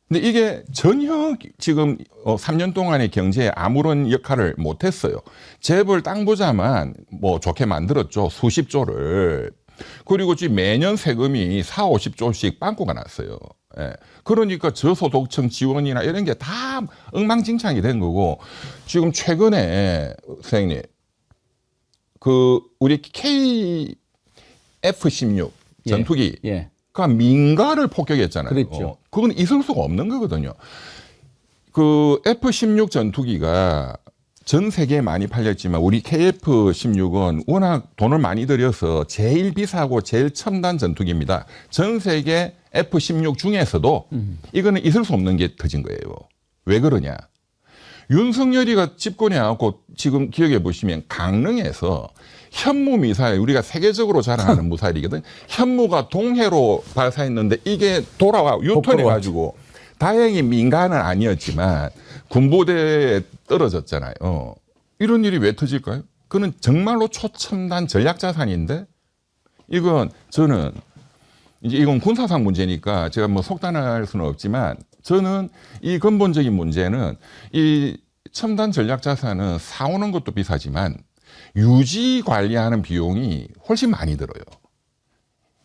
근데 이게 전혀 지금 3년 동안의 경제에 아무런 역할을 못했어요. 재벌 땅 부자만 뭐 좋게 만들었죠. 수십조를. 그리고 지금 매년 세금이 4, 50조씩 빵꾸가 났어요. 예. 그러니까 저소득층 지원이나 이런 게 다 엉망진창이 된 거고 지금 최근에 선생님 그 우리 KF-16 전투기 예. 그 민가를 폭격했잖아요. 그랬죠. 그건 있을 수가 없는 거거든요. 그 F-16 전투기가 전 세계에 많이 팔렸지만 우리 KF-16은 워낙 돈을 많이 들여서 제일 비싸고 제일 첨단 전투기입니다. 전 세계 F-16 중에서도 이거는 있을 수 없는 게 터진 거예요. 왜 그러냐? 윤석열이가 집권해 갖고 지금 기억해 보시면 강릉에서 현무 미사일, 우리가 세계적으로 자랑하는 미사일이거든. 현무가 동해로 발사했는데 이게 돌아와 유턴해가지고 다행히 민간은 아니었지만 군부대에 떨어졌잖아요. 이런 일이 왜 터질까요? 그는 정말로 초첨단 전략 자산인데 이건 저는 이제 이건 군사상 문제니까 제가 뭐 속단할 수는 없지만 저는 이 근본적인 문제는 이 첨단 전략 자산은 사오는 것도 비싸지만 유지 관리하는 비용이 훨씬 많이 들어요.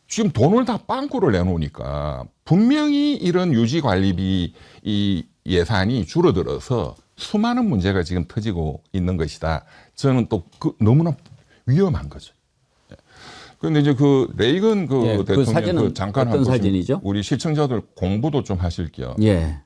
지금 돈을 다 빵꾸를 내놓으니까 분명히 이런 유지 관리비 이 예산이 줄어들어서 수많은 문제가 지금 터지고 있는 것이다. 저는 또 너무나 위험한 거죠. 그런데 이제 그 레이건 그 예, 그 대통령 사진은 잠깐 어떤 한번 사진이죠? 우리 시청자들 공부도 좀 하실게요. 예.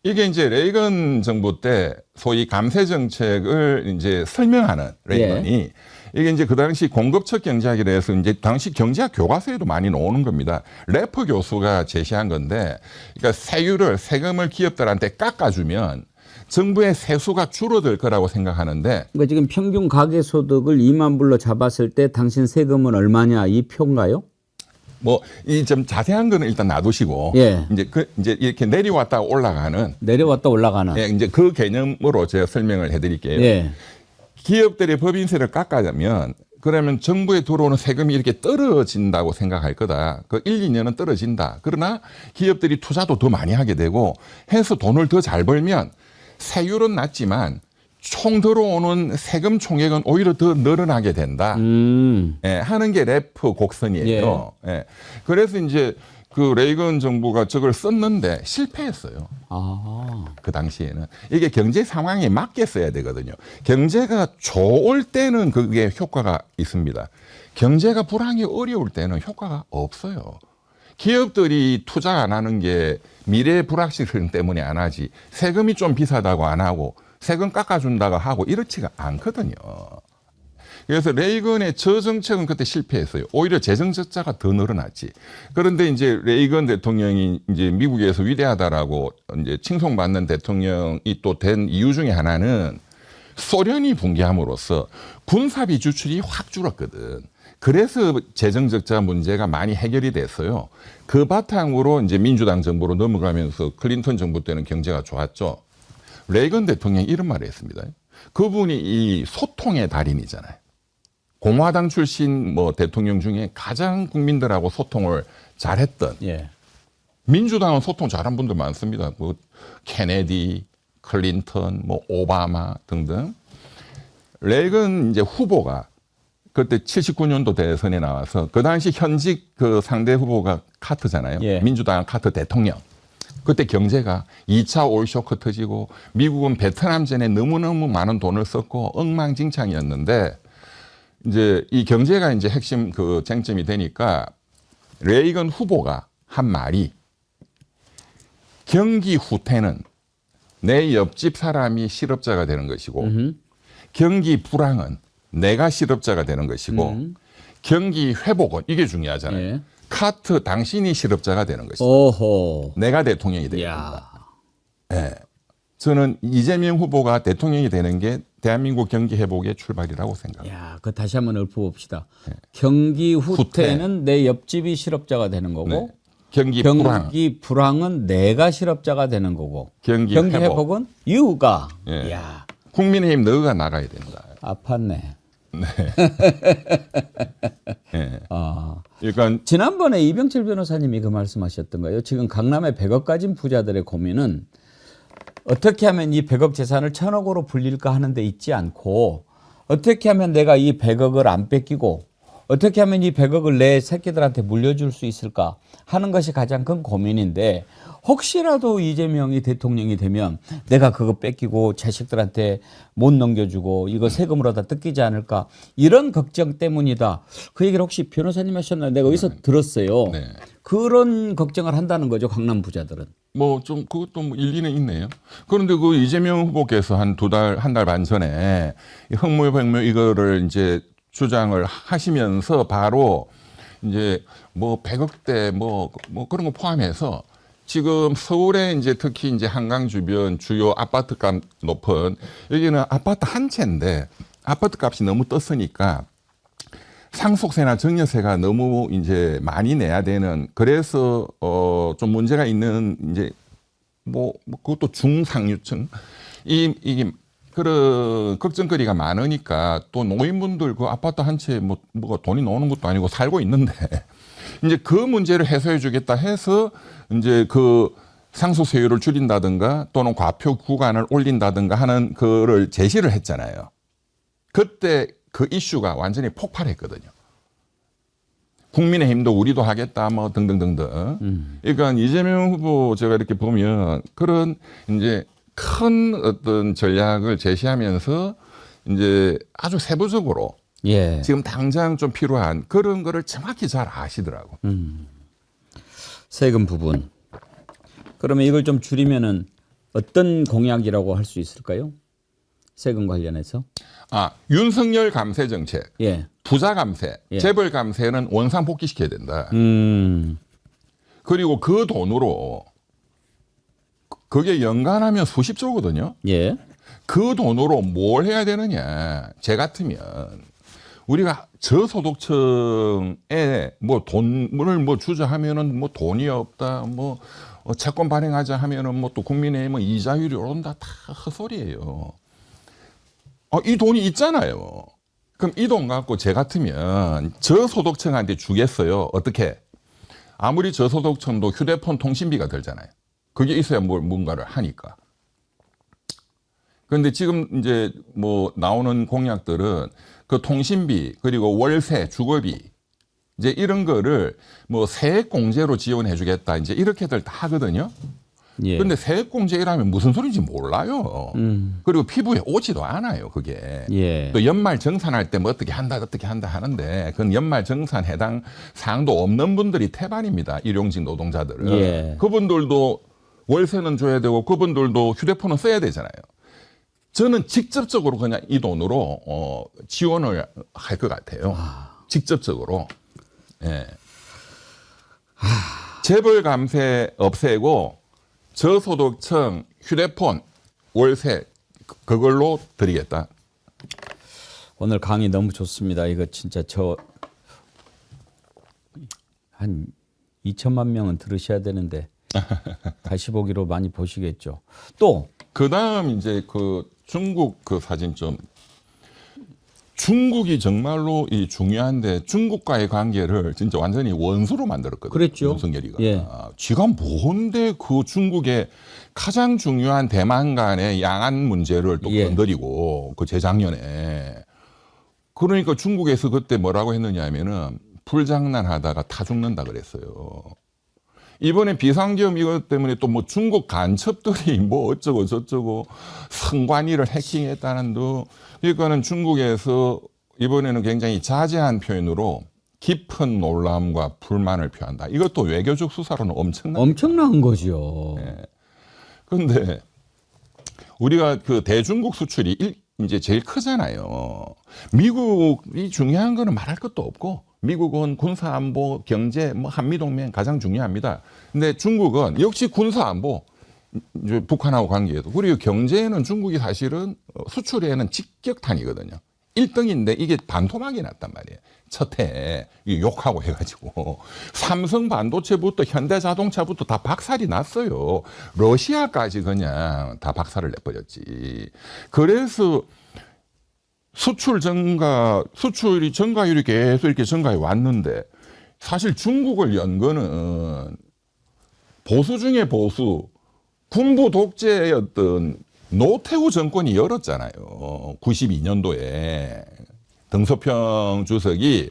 이게 이제 레이건 정부 때 소위 감세 정책을 이제 설명하는 레이건이 이게 이제 그 당시 공급처 경제학이라 해서 이제 당시 경제학 교과서에도 많이 나오는 겁니다. 래퍼 교수가 제시한 건데, 그러니까 세금을 기업들한테 깎아주면 정부의 세수가 줄어들 거라고 생각하는데, 그러니까 지금 평균 가계 소득을 2만 불로 잡았을 때 당신 세금은 얼마냐 이 표인가요? 뭐 이 좀 자세한 거는 일단 놔두시고, 예. 이제 이렇게 내려왔다 올라가는, 내려왔다 올라가는. 예, 이제 그 개념으로 제가 설명을 해드릴게요. 예. 기업들의 법인세를 깎아자면 그러면 정부에 들어오는 세금이 이렇게 떨어진다고 생각할 거다. 그 1, 2년은 떨어진다. 그러나 기업들이 투자도 더 많이 하게 되고 해서 돈을 더 잘 벌면 세율은 낮지만 총 들어오는 세금 총액은 오히려 더 늘어나게 된다. 예, 하는 게 래프 곡선이에요. 예. 그래서 이제 그 레이건 정부가 저걸 썼는데 실패했어요. 아. 그 당시에는 이게 경제 상황에 맞게 써야 되거든요. 경제가 좋을 때는 그게 효과가 있습니다. 경제가 불황이 어려울 때는 효과가 없어요. 기업들이 투자 안 하는 게 미래 불확실성 때문에 안 하지, 세금이 좀 비싸다고 안 하고 세금 깎아준다고 하고 이렇지가 않거든요. 그래서 레이건의 저 정책은 그때 실패했어요. 오히려 재정 적자가 더 늘어났지. 그런데 이제 레이건 대통령이 이제 미국에서 위대하다라고 이제 칭송받는 대통령이 또 된 이유 중에 하나는 소련이 붕괴함으로써 군사비 지출이 확 줄었거든. 그래서 재정 적자 문제가 많이 해결이 됐어요. 그 바탕으로 이제 민주당 정부로 넘어가면서 클린턴 정부 때는 경제가 좋았죠. 레이건 대통령이 이런 말을 했습니다. 그분이 이 소통의 달인이잖아요. 공화당 출신 뭐 대통령 중에 가장 국민들하고 소통을 잘했던, 예. 민주당은 소통 잘한 분들 많습니다. 뭐 케네디, 클린턴, 뭐 오바마 등등. 레이건 이제 후보가 그때 79년도 대선에 나와서 그 당시 현직 그 상대 후보가 카터잖아요. 예. 민주당 카터 대통령. 그때 경제가 2차 오일 쇼크 터지고 미국은 베트남전에 너무너무 많은 돈을 썼고 엉망진창이었는데, 이제 이 경제가 이제 핵심 그 쟁점이 되니까 레이건 후보가 한 말이, 경기 후퇴는 내 옆집 사람이 실업자가 되는 것이고, 경기 불황은 내가 실업자가 되는 것이고, 경기 회복은, 이게 중요하잖아요. 예. 카터 당신이 실업자가 되는 것이다. 오호. 내가 대통령이 되는 야. 거다. 예. 저는 이재명 후보가 대통령이 되는 게 대한민국 경기 회복의 출발이라고 생각합니다. 야, 그 다시 한번 읊어봅시다. 경기 후퇴는 내 옆집이 실업자가 되는 거고, 네. 경기 불황, 불황은 내가 실업자가 되는 거고, 경기 회복은 유가. 예. 야, 국민의힘 너가 나가야 된다. 아팠네. 예. 아. 그러니까 지난번에 이병철 변호사님이 그 말씀하셨던가요? 지금 강남의 100억 가진 부자들의 고민은 어떻게 하면 이 100억 재산을 1000억으로 불릴까 하는 데 있지 않고, 어떻게 하면 내가 이 100억을 안 뺏기고, 어떻게 하면 이 100억을 내 새끼들한테 물려줄 수 있을까 하는 것이 가장 큰 고민인데, 혹시라도 이재명이 대통령이 되면 내가 그거 뺏기고 자식들한테 못 넘겨주고 이거 세금으로 다 뜯기지 않을까, 이런 걱정 때문이다. 그 얘기를 혹시 변호사님 하셨나요? 내가 어디서 들었어요. 네. 그런 걱정을 한다는 거죠, 강남 부자들은. 뭐 좀 그것도 뭐 일리는 있네요. 그런데 그 이재명 후보께서 한 한 달 반 전에 흑묘백묘 이거를 이제 주장을 하시면서 바로 이제 뭐 100억대 뭐 그런 거 포함해서 지금 서울에 이제 특히 이제 한강 주변 주요 아파트값 높은, 여기는 아파트 한 채인데 아파트 값이 너무 떴으니까 상속세나 증여세가 너무 이제 많이 내야 되는, 그래서 좀 문제가 있는 이제 뭐 그것도 중상류층 이게 그런 걱정거리가 많으니까, 또 노인분들 그 아파트 한 채 뭐가 돈이 나오는 것도 아니고 살고 있는데 이제 그 문제를 해소해 주겠다 해서 이제 그 상수 세율을 줄인다든가 또는 과표 구간을 올린다든가 하는 거를 제시를 했잖아요. 그때 그 이슈가 완전히 폭발했거든요. 국민의힘도 우리도 하겠다 뭐 등등등등. 그러니까 이재명 후보 제가 이렇게 보면 그런 이제 큰 어떤 전략을 제시하면서 이제 아주 세부적으로 예. 지금 당장 좀 필요한 그런 거를 정확히 잘 아시더라고. 세금 부분. 그러면 이걸 좀 줄이면은 어떤 공약이라고 할 수 있을까요? 세금 관련해서. 아, 윤석열 감세 정책, 예. 부자 감세, 예. 재벌 감세는 원상 복귀시켜야 된다. 그리고 그 돈으로 그게 연간하면 수십조거든요. 예. 그 돈으로 뭘 해야 되느냐. 제 같으면 우리가 저소득층에 뭐 돈을 뭐 주자 하면은 뭐 돈이 없다. 뭐 채권 발행하자 하면은 뭐 또 국민의힘은 이자율이 오른다. 다 헛소리예요. 이 돈이 있잖아요. 그럼 이 돈 갖고 제 같으면 저소득층한테 주겠어요. 어떻게? 아무리 저소득층도 휴대폰 통신비가 들잖아요. 그게 있어야 뭔가를 하니까. 그런데 지금 이제 뭐 나오는 공약들은 그 통신비 그리고 월세, 주거비 이제 이런 거를 뭐 세액공제로 지원해 주겠다 이제 이렇게들 다 하거든요. 예. 그런데 세액공제라면 무슨 소리인지 몰라요. 그리고 피부에 오지도 않아요, 그게. 예. 또 연말 정산할 때 뭐 어떻게 한다 하는데 그건 연말 정산 해당 사항도 없는 분들이 태반입니다. 일용직 노동자들은. 예. 그분들도 월세는 줘야 되고 그분들도 휴대폰은 써야 되잖아요. 저는 직접적으로 그냥 이 돈으로 지원을 할 것 같아요. 직접적으로. 예. 재벌 감세 없애고 저소득층 휴대폰 월세 그걸로 드리겠다. 오늘 강의 너무 좋습니다. 이거 진짜 한 2천만 명은 들으셔야 되는데 다시 보기로 많이 보시겠죠. 또 그다음 이제 그 중국 그 사진 좀 중국이 정말로 이 중요한데 중국과의 관계를 진짜 완전히 원수로 만들었거든요. 그랬죠. 윤석열이가. 예. 지가 뭔데 그 중국의 가장 중요한 대만 간의 양안 문제를 또 예. 건드리고 그 재작년에 그러니까 중국에서 그때 뭐라고 했느냐 하면은 불장난하다가 타 죽는다 그랬어요. 이번에 비상계엄 이것 때문에 또 뭐 중국 간첩들이 뭐 어쩌고 저쩌고 선관위를 해킹했다는 도 그러니까는 중국에서 이번에는 굉장히 자제한 표현으로 깊은 놀람과 불만을 표한다. 이것도 외교적 수사로는 엄청난 거죠. 그런데 우리가 그 대중국 수출이 이제 제일 크잖아요. 미국이 중요한 거는 말할 것도 없고 미국은 군사 안보, 경제, 뭐 한미 동맹 가장 중요합니다. 근데 중국은 역시 군사 안보, 이제 북한하고 관계에도 그리고 경제에는 중국이 사실은 수출에는 직격탄이거든요. 1등인데 이게 반토막이 났단 말이에요. 첫해 욕하고 해가지고 삼성 반도체부터 현대자동차부터 다 박살이 났어요. 러시아까지 그냥 다 박살을 내버렸지. 그래서 수출이 증가율이 계속 이렇게 증가해 왔는데 사실 중국을 연 거는 보수 중에 보수, 군부 독재였던 노태우 정권이 열었잖아요. 92년도에 등소평 주석이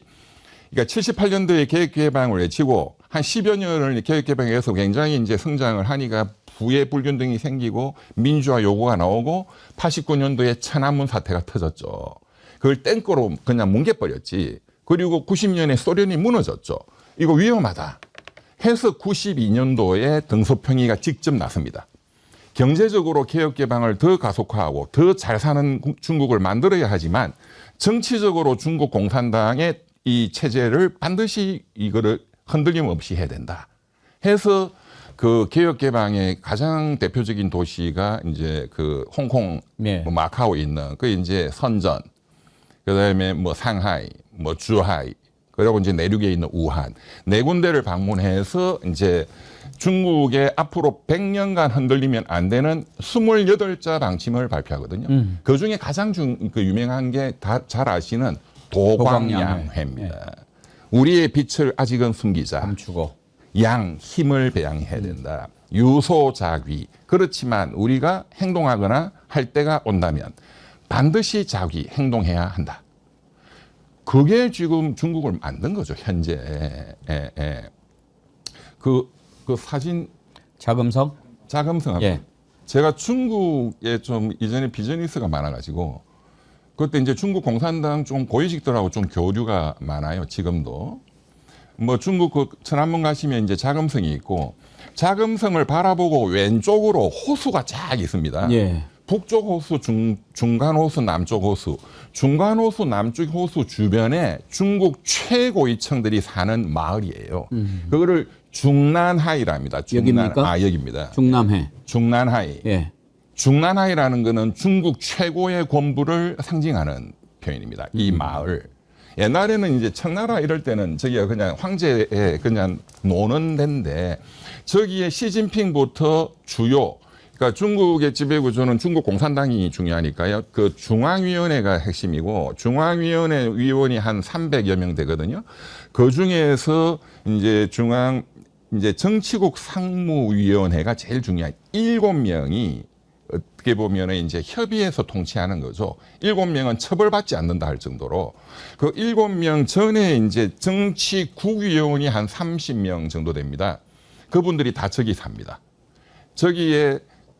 그러니까 78년도에 개혁개방을 외치고 한 10여 년을 개혁개방해서 굉장히 이제 성장을 하니까 부의 불균등이 생기고 민주화 요구가 나오고 89년도에 천안문 사태가 터졌죠. 그걸 땡거로 그냥 뭉개버렸지. 그리고 90년에 소련이 무너졌죠. 이거 위험하다 해서 92년도에 등소평의가 직접 나섭니다. 경제적으로 개혁개방을 더 가속화하고 더 잘 사는 중국을 만들어야 하지만 정치적으로 중국 공산당의 이 체제를 반드시 이거를 흔들림 없이 해야 된다 해서 그 개혁개방의 가장 대표적인 도시가 이제 그 홍콩, 네. 뭐 마카오에 있는 그 이제 선전, 그 다음에 뭐 상하이, 뭐 주하이, 그리고 이제 내륙에 있는 우한 네 군데를 방문해서 이제 중국의 앞으로 100년간 흔들리면 안 되는 28자 방침을 발표하거든요. 그 중에 가장 그 유명한 게 다 잘 아시는 도광양회입니다. 네. 우리의 빛을 아직은 숨기자. 감추고. 양, 힘을 배양해야 된다. 유소자귀. 그렇지만 우리가 행동하거나 할 때가 온다면 반드시 자귀 행동해야 한다. 그게 지금 중국을 만든 거죠, 현재. 그 사진 자금성? 자금성하고 예. 제가 중국에 좀 이전에 비즈니스가 많아가지고 그때 이제 중국 공산당 좀 고위직들하고 좀 교류가 많아요, 지금도. 뭐 중국 그 천안문 가시면 이제 자금성이 있고 자금성을 바라보고 왼쪽으로 호수가 쫙 있습니다. 예. 북쪽 호수, 중간 호수, 남쪽 호수. 중간 호수, 남쪽 호수 주변에 중국 최고위층들이 사는 마을이에요. 그거를 중난하이랍니다. 여기입니까? 여기입니다. 중남해. 중난하이. 예. 중난하이라는 거는 중국 최고의 권부를 상징하는 표현입니다. 이 마을. 옛날에는 이제 청나라 이럴 때는 저기가 그냥 황제에 그냥 노는 데인데 저기에 시진핑부터 주요 그러니까 중국의 지배 구조는 중국 공산당이 중요하니까요. 그 중앙위원회가 핵심이고 중앙위원회 위원이 한 300여 명 되거든요. 그 중에서 이제 이제 정치국 상무위원회가 제일 중요한 7명이 어떻게 보면 이제 협의해서 통치하는 거죠. 7명은 처벌받지 않는다 할 정도로 그 7명 전에 이제 정치국위원이 한 30명 정도 됩니다. 그분들이 다 저기 삽니다. 저기에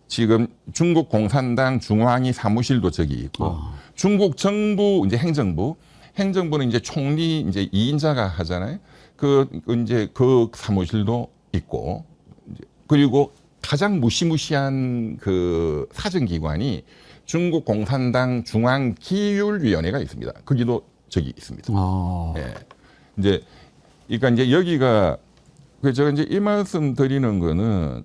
지금 중국 공산당 중앙위 사무실도 저기 있고 중국 정부 이제 행정부는 이제 총리 이제 2인자가 하잖아요. 이제 그 사무실도 있고 그리고 가장 무시무시한 그 사정기관이 중국 공산당 중앙기율위원회가 있습니다. 거기도 저기 있습니다. 예. 그러니까 이제 여기가 제가 이제 이 말씀 드리는 거는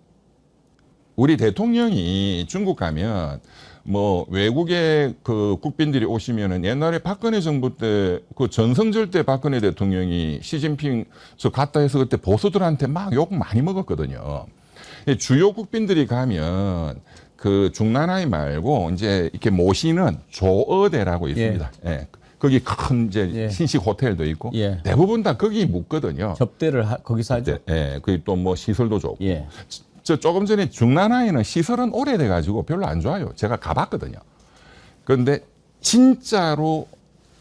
우리 대통령이 중국 가면 뭐 외국의 그 국빈들이 오시면은 옛날에 박근혜 정부 때 그 전성절 때 박근혜 대통령이 시진핑 저 갔다 해서 그때 보수들한테 막 욕 많이 먹었거든요. 주요 국빈들이 가면 그 중난하이 말고 이제 이렇게 모시는 조어대라고 있습니다. 예. 거기 큰 이제 신식 호텔도 있고 대부분 다 거기 묵거든요. 접대를 거기서 하죠. 예. 거기 또 뭐 시설도 좋고. 예. 저 조금 전에 중난하이는 시설은 오래돼 가지고 별로 안 좋아요. 제가 가봤거든요. 그런데 진짜로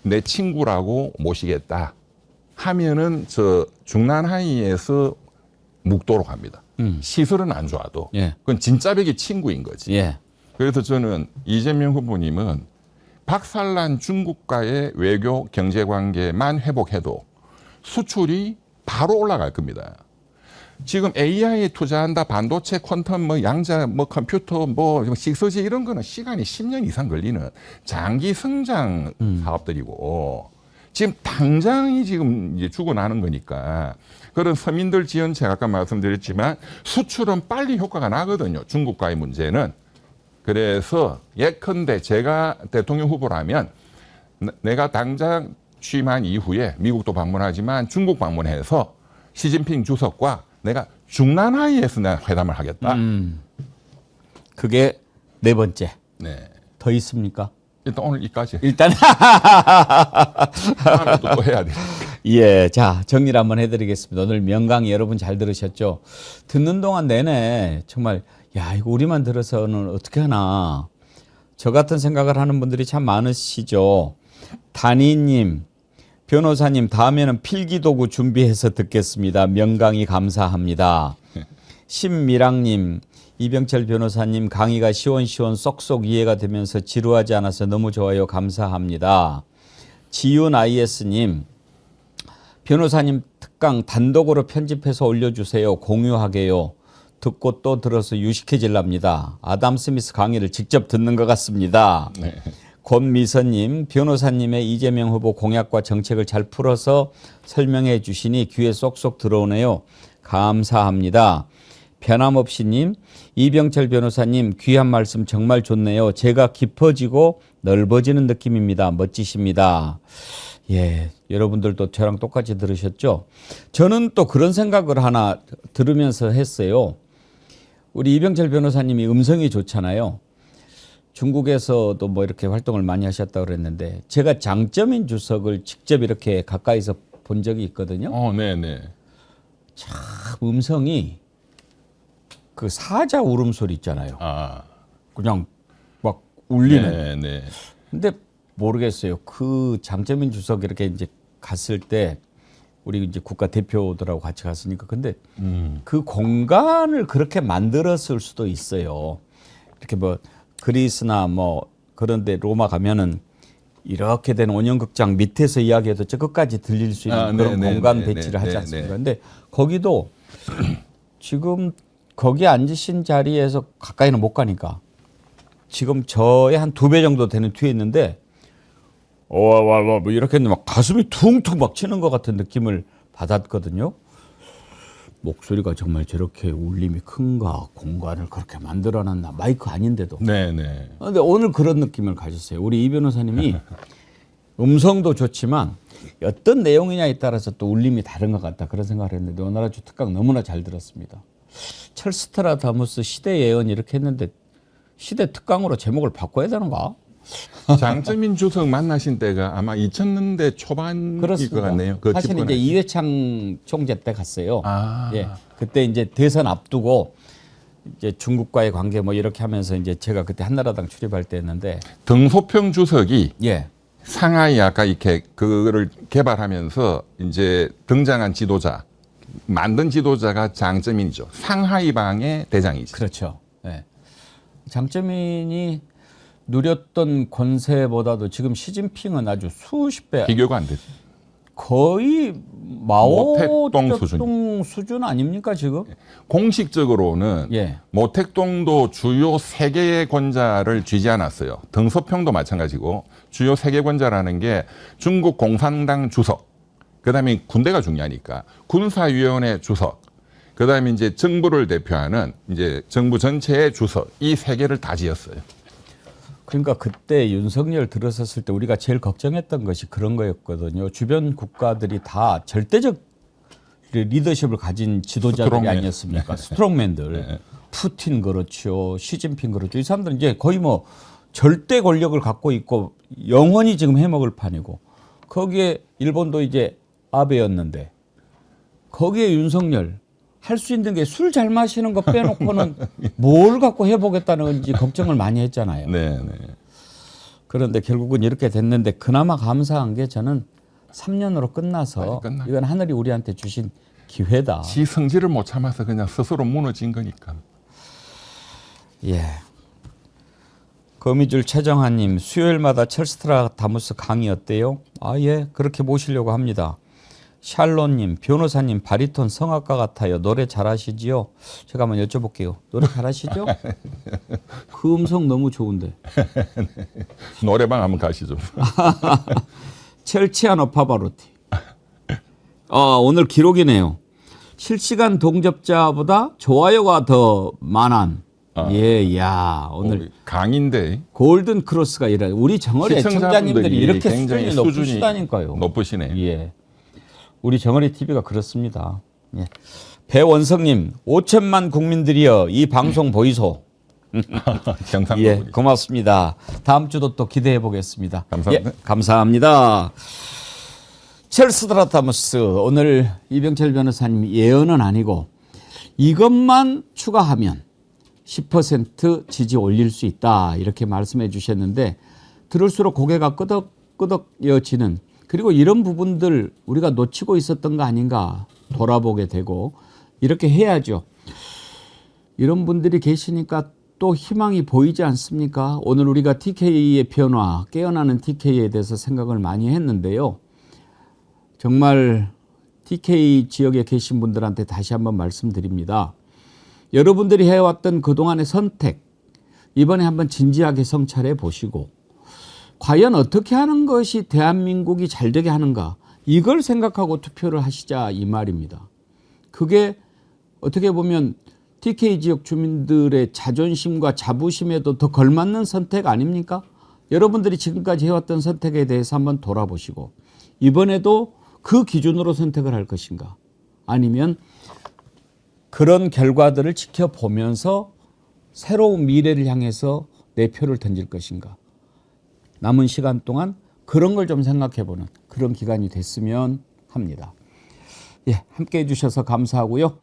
내 친구라고 모시겠다 하면은 저 중난하이에서 묵도록 합니다. 시설은 안 좋아도 그건 진짜 백이 친구인 거지. 그래서 저는 이재명 후보님은 박살난 중국과의 외교 경제 관계만 회복해도 수출이 바로 올라갈 겁니다. 지금 AI에 투자한다, 반도체, 퀀텀, 뭐 양자, 뭐 컴퓨터, 뭐 식서지 이런 거는 시간이 10년 이상 걸리는 장기 성장 사업들이고 지금 당장이 지금 이제 죽어나는 거니까 그런 서민들 지원책 아까 말씀드렸지만 수출은 빨리 효과가 나거든요. 중국과의 문제는. 그래서 예컨대 제가 대통령 후보라면 내가 당장 취임한 이후에 미국도 방문하지만 중국 방문해서 시진핑 주석과 내가 중난하이에서 내가 회담을 하겠다. 그게 네 번째. 네. 더 있습니까? 일단 오늘 이까지. 일단 다음에 또 해야 돼. 예, 자 정리를 한번 해드리겠습니다. 오늘 명강의 여러분 잘 들으셨죠? 듣는 동안 내내 정말 야 이거 우리만 들어서는 어떻게 하나 저 같은 생각을 하는 분들이 참 많으시죠. 단희님, 변호사님 다음에는 필기도구 준비해서 듣겠습니다. 명강의 감사합니다. 신미랑님, 이병철 변호사님 강의가 시원시원 쏙쏙 이해가 되면서 지루하지 않아서 너무 좋아요. 감사합니다. 지윤 IS님, 변호사님 특강 단독으로 편집해서 올려주세요. 공유하게요. 듣고 또 들어서 유식해질랍니다. 아담 스미스 강의를 직접 듣는 것 같습니다. 네. 권미선님, 변호사님의 이재명 후보 공약과 정책을 잘 풀어서 설명해 주시니 귀에 쏙쏙 들어오네요. 감사합니다. 변함없이님, 이병철 변호사님 귀한 말씀 정말 좋네요. 제가 깊어지고 넓어지는 느낌입니다. 멋지십니다. 예, 여러분들도 저랑 똑같이 들으셨죠? 저는 또 그런 생각을 하나 들으면서 했어요. 우리 이병철 변호사님이 음성이 좋잖아요. 중국에서도 뭐 이렇게 활동을 많이 하셨다고 그랬는데 제가 장점인 주석을 직접 이렇게 가까이서 본 적이 있거든요. 네네. 참 음성이 그 사자 울음소리 있잖아요. 아, 그냥 막 울리는. 네, 네. 근데 모르겠어요. 그 장재민 주석 이렇게 이제 갔을 때 우리 이제 국가 대표들하고 같이 갔으니까 근데 그 공간을 그렇게 만들었을 수도 있어요. 이렇게 뭐 그리스나 뭐 그런데 로마 가면은 이렇게 된 원형극장 밑에서 이야기해도 저 끝까지 들릴 수 있는 그런 네, 공간 네, 배치를 네, 하지 네, 않습니까? 네. 근데 거기도 지금 거기 앉으신 자리에서 가까이는 못 가니까 지금 저의 한 2배 정도 되는 뒤에 있는데 와 뭐 이렇게 했는데 막 가슴이 퉁퉁 막 치는 것 같은 느낌을 받았거든요. 목소리가 정말 저렇게 울림이 큰가 공간을 그렇게 만들어놨나 마이크 아닌데도. 네, 네. 근데 오늘 그런 느낌을 가졌어요. 우리 이 변호사님이 음성도 좋지만 어떤 내용이냐에 따라서 또 울림이 다른 것 같다 그런 생각을 했는데 오늘 아주 특강 너무나 잘 들었습니다. 찰스트라다무스 시대 예언 이렇게 했는데 시대 특강으로 제목을 바꿔야 되는가? 장재민 주석 만나신 때가 아마 2000년대 초반일 그렇습니다. 것 같네요. 그 사실 집권할 이제 이회창 총재 때 갔어요. 아. 예, 그때 이제 대선 앞두고 이제 중국과의 관계 뭐 이렇게 하면서 이제 제가 그때 한나라당 출입할 때였는데 등소평 주석이 예, 상하이 아까 이렇게 그거를 개발하면서 이제 등장한 지도자, 만든 지도자가 장재민이죠. 상하이 방의 대장이죠. 그렇죠. 예. 장재민이 누렸던 권세보다도 지금 시진핑은 아주 수십 배 비교가 안 되죠. 거의 마오 모택동 쩌둥 수준 아닙니까 지금? 공식적으로는 예. 모택동도 주요 3개의 권자를 쥐지 않았어요. 등소평도 마찬가지고 주요 3개 권자라는 게 중국 공산당 주석, 그다음에 군대가 중요하니까 군사위원회 주석, 그다음에 이제 정부를 대표하는 이제 정부 전체의 주석 이 3개를 다 지었어요. 그러니까 그때 윤석열 들어섰을 때 우리가 제일 걱정했던 것이 그런 거였거든요. 주변 국가들이 다 절대적 리더십을 가진 지도자들이 스트롱맨. 아니었습니까? 스트롱맨들. 푸틴 그렇죠. 시진핑 그렇죠. 이 사람들은 이제 거의 뭐 절대 권력을 갖고 있고 영원히 지금 해먹을 판이고 거기에 일본도 이제 아베였는데 거기에 윤석열 할 수 있는 게 술 잘 마시는 거 빼놓고는 뭘 갖고 해보겠다는 건지 걱정을 많이 했잖아요. 네, 네. 그런데 결국은 이렇게 됐는데 그나마 감사한 게 저는 3년으로 끝나서 빨리 끝나. 이건 하늘이 우리한테 주신 기회다. 지 성질을 못 참아서 그냥 스스로 무너진 거니까. 예. 거미줄 최정환님 수요일마다 찰스트라다무스 강의 어때요? 아 예, 그렇게 모시려고 합니다. 샬롯님 변호사님 바리톤 성악가 같아요. 노래 잘하시지요? 제가 한번 여쭤볼게요. 노래 잘하시죠? 그 음성 너무 좋은데. 노래방 한번 가시죠. 첼치아노 파바로티. 오늘 기록이네요. 실시간 동접자보다 좋아요가 더 많은. 예, 야 오늘 강인데 골든 크로스가 이래. 우리 정어리 애청자님들이 이렇게 수준이 높으시다니까요. 높으시네. 예, 우리 정어리 TV가 그렇습니다. 예. 배원성님 5천만 국민들이여 이 방송 보이소. 경상도 예, 분이. 고맙습니다. 다음 주도 또 기대해 보겠습니다. 감사합니다. 예, 감사합니다. 찰스트라다무스 오늘 이병철 변호사님이 예언은 아니고 이것만 추가하면 10% 지지 올릴 수 있다 이렇게 말씀해 주셨는데 들을수록 고개가 끄덕끄덕여지는 그리고 이런 부분들 우리가 놓치고 있었던 거 아닌가 돌아보게 되고 이렇게 해야죠. 이런 분들이 계시니까 또 희망이 보이지 않습니까? 오늘 우리가 TK의 변화, 깨어나는 TK에 대해서 생각을 많이 했는데요. 정말 TK 지역에 계신 분들한테 다시 한번 말씀드립니다. 여러분들이 해왔던 그동안의 선택, 이번에 한번 진지하게 성찰해 보시고 과연 어떻게 하는 것이 대한민국이 잘되게 하는가 이걸 생각하고 투표를 하시자 이 말입니다. 그게 어떻게 보면 TK 지역 주민들의 자존심과 자부심에도 더 걸맞는 선택 아닙니까? 여러분들이 지금까지 해왔던 선택에 대해서 한번 돌아보시고 이번에도 그 기준으로 선택을 할 것인가 아니면 그런 결과들을 지켜보면서 새로운 미래를 향해서 내 표를 던질 것인가. 남은 시간 동안 그런 걸 좀 생각해보는 그런 기간이 됐으면 합니다. 예, 함께 해주셔서 감사하고요.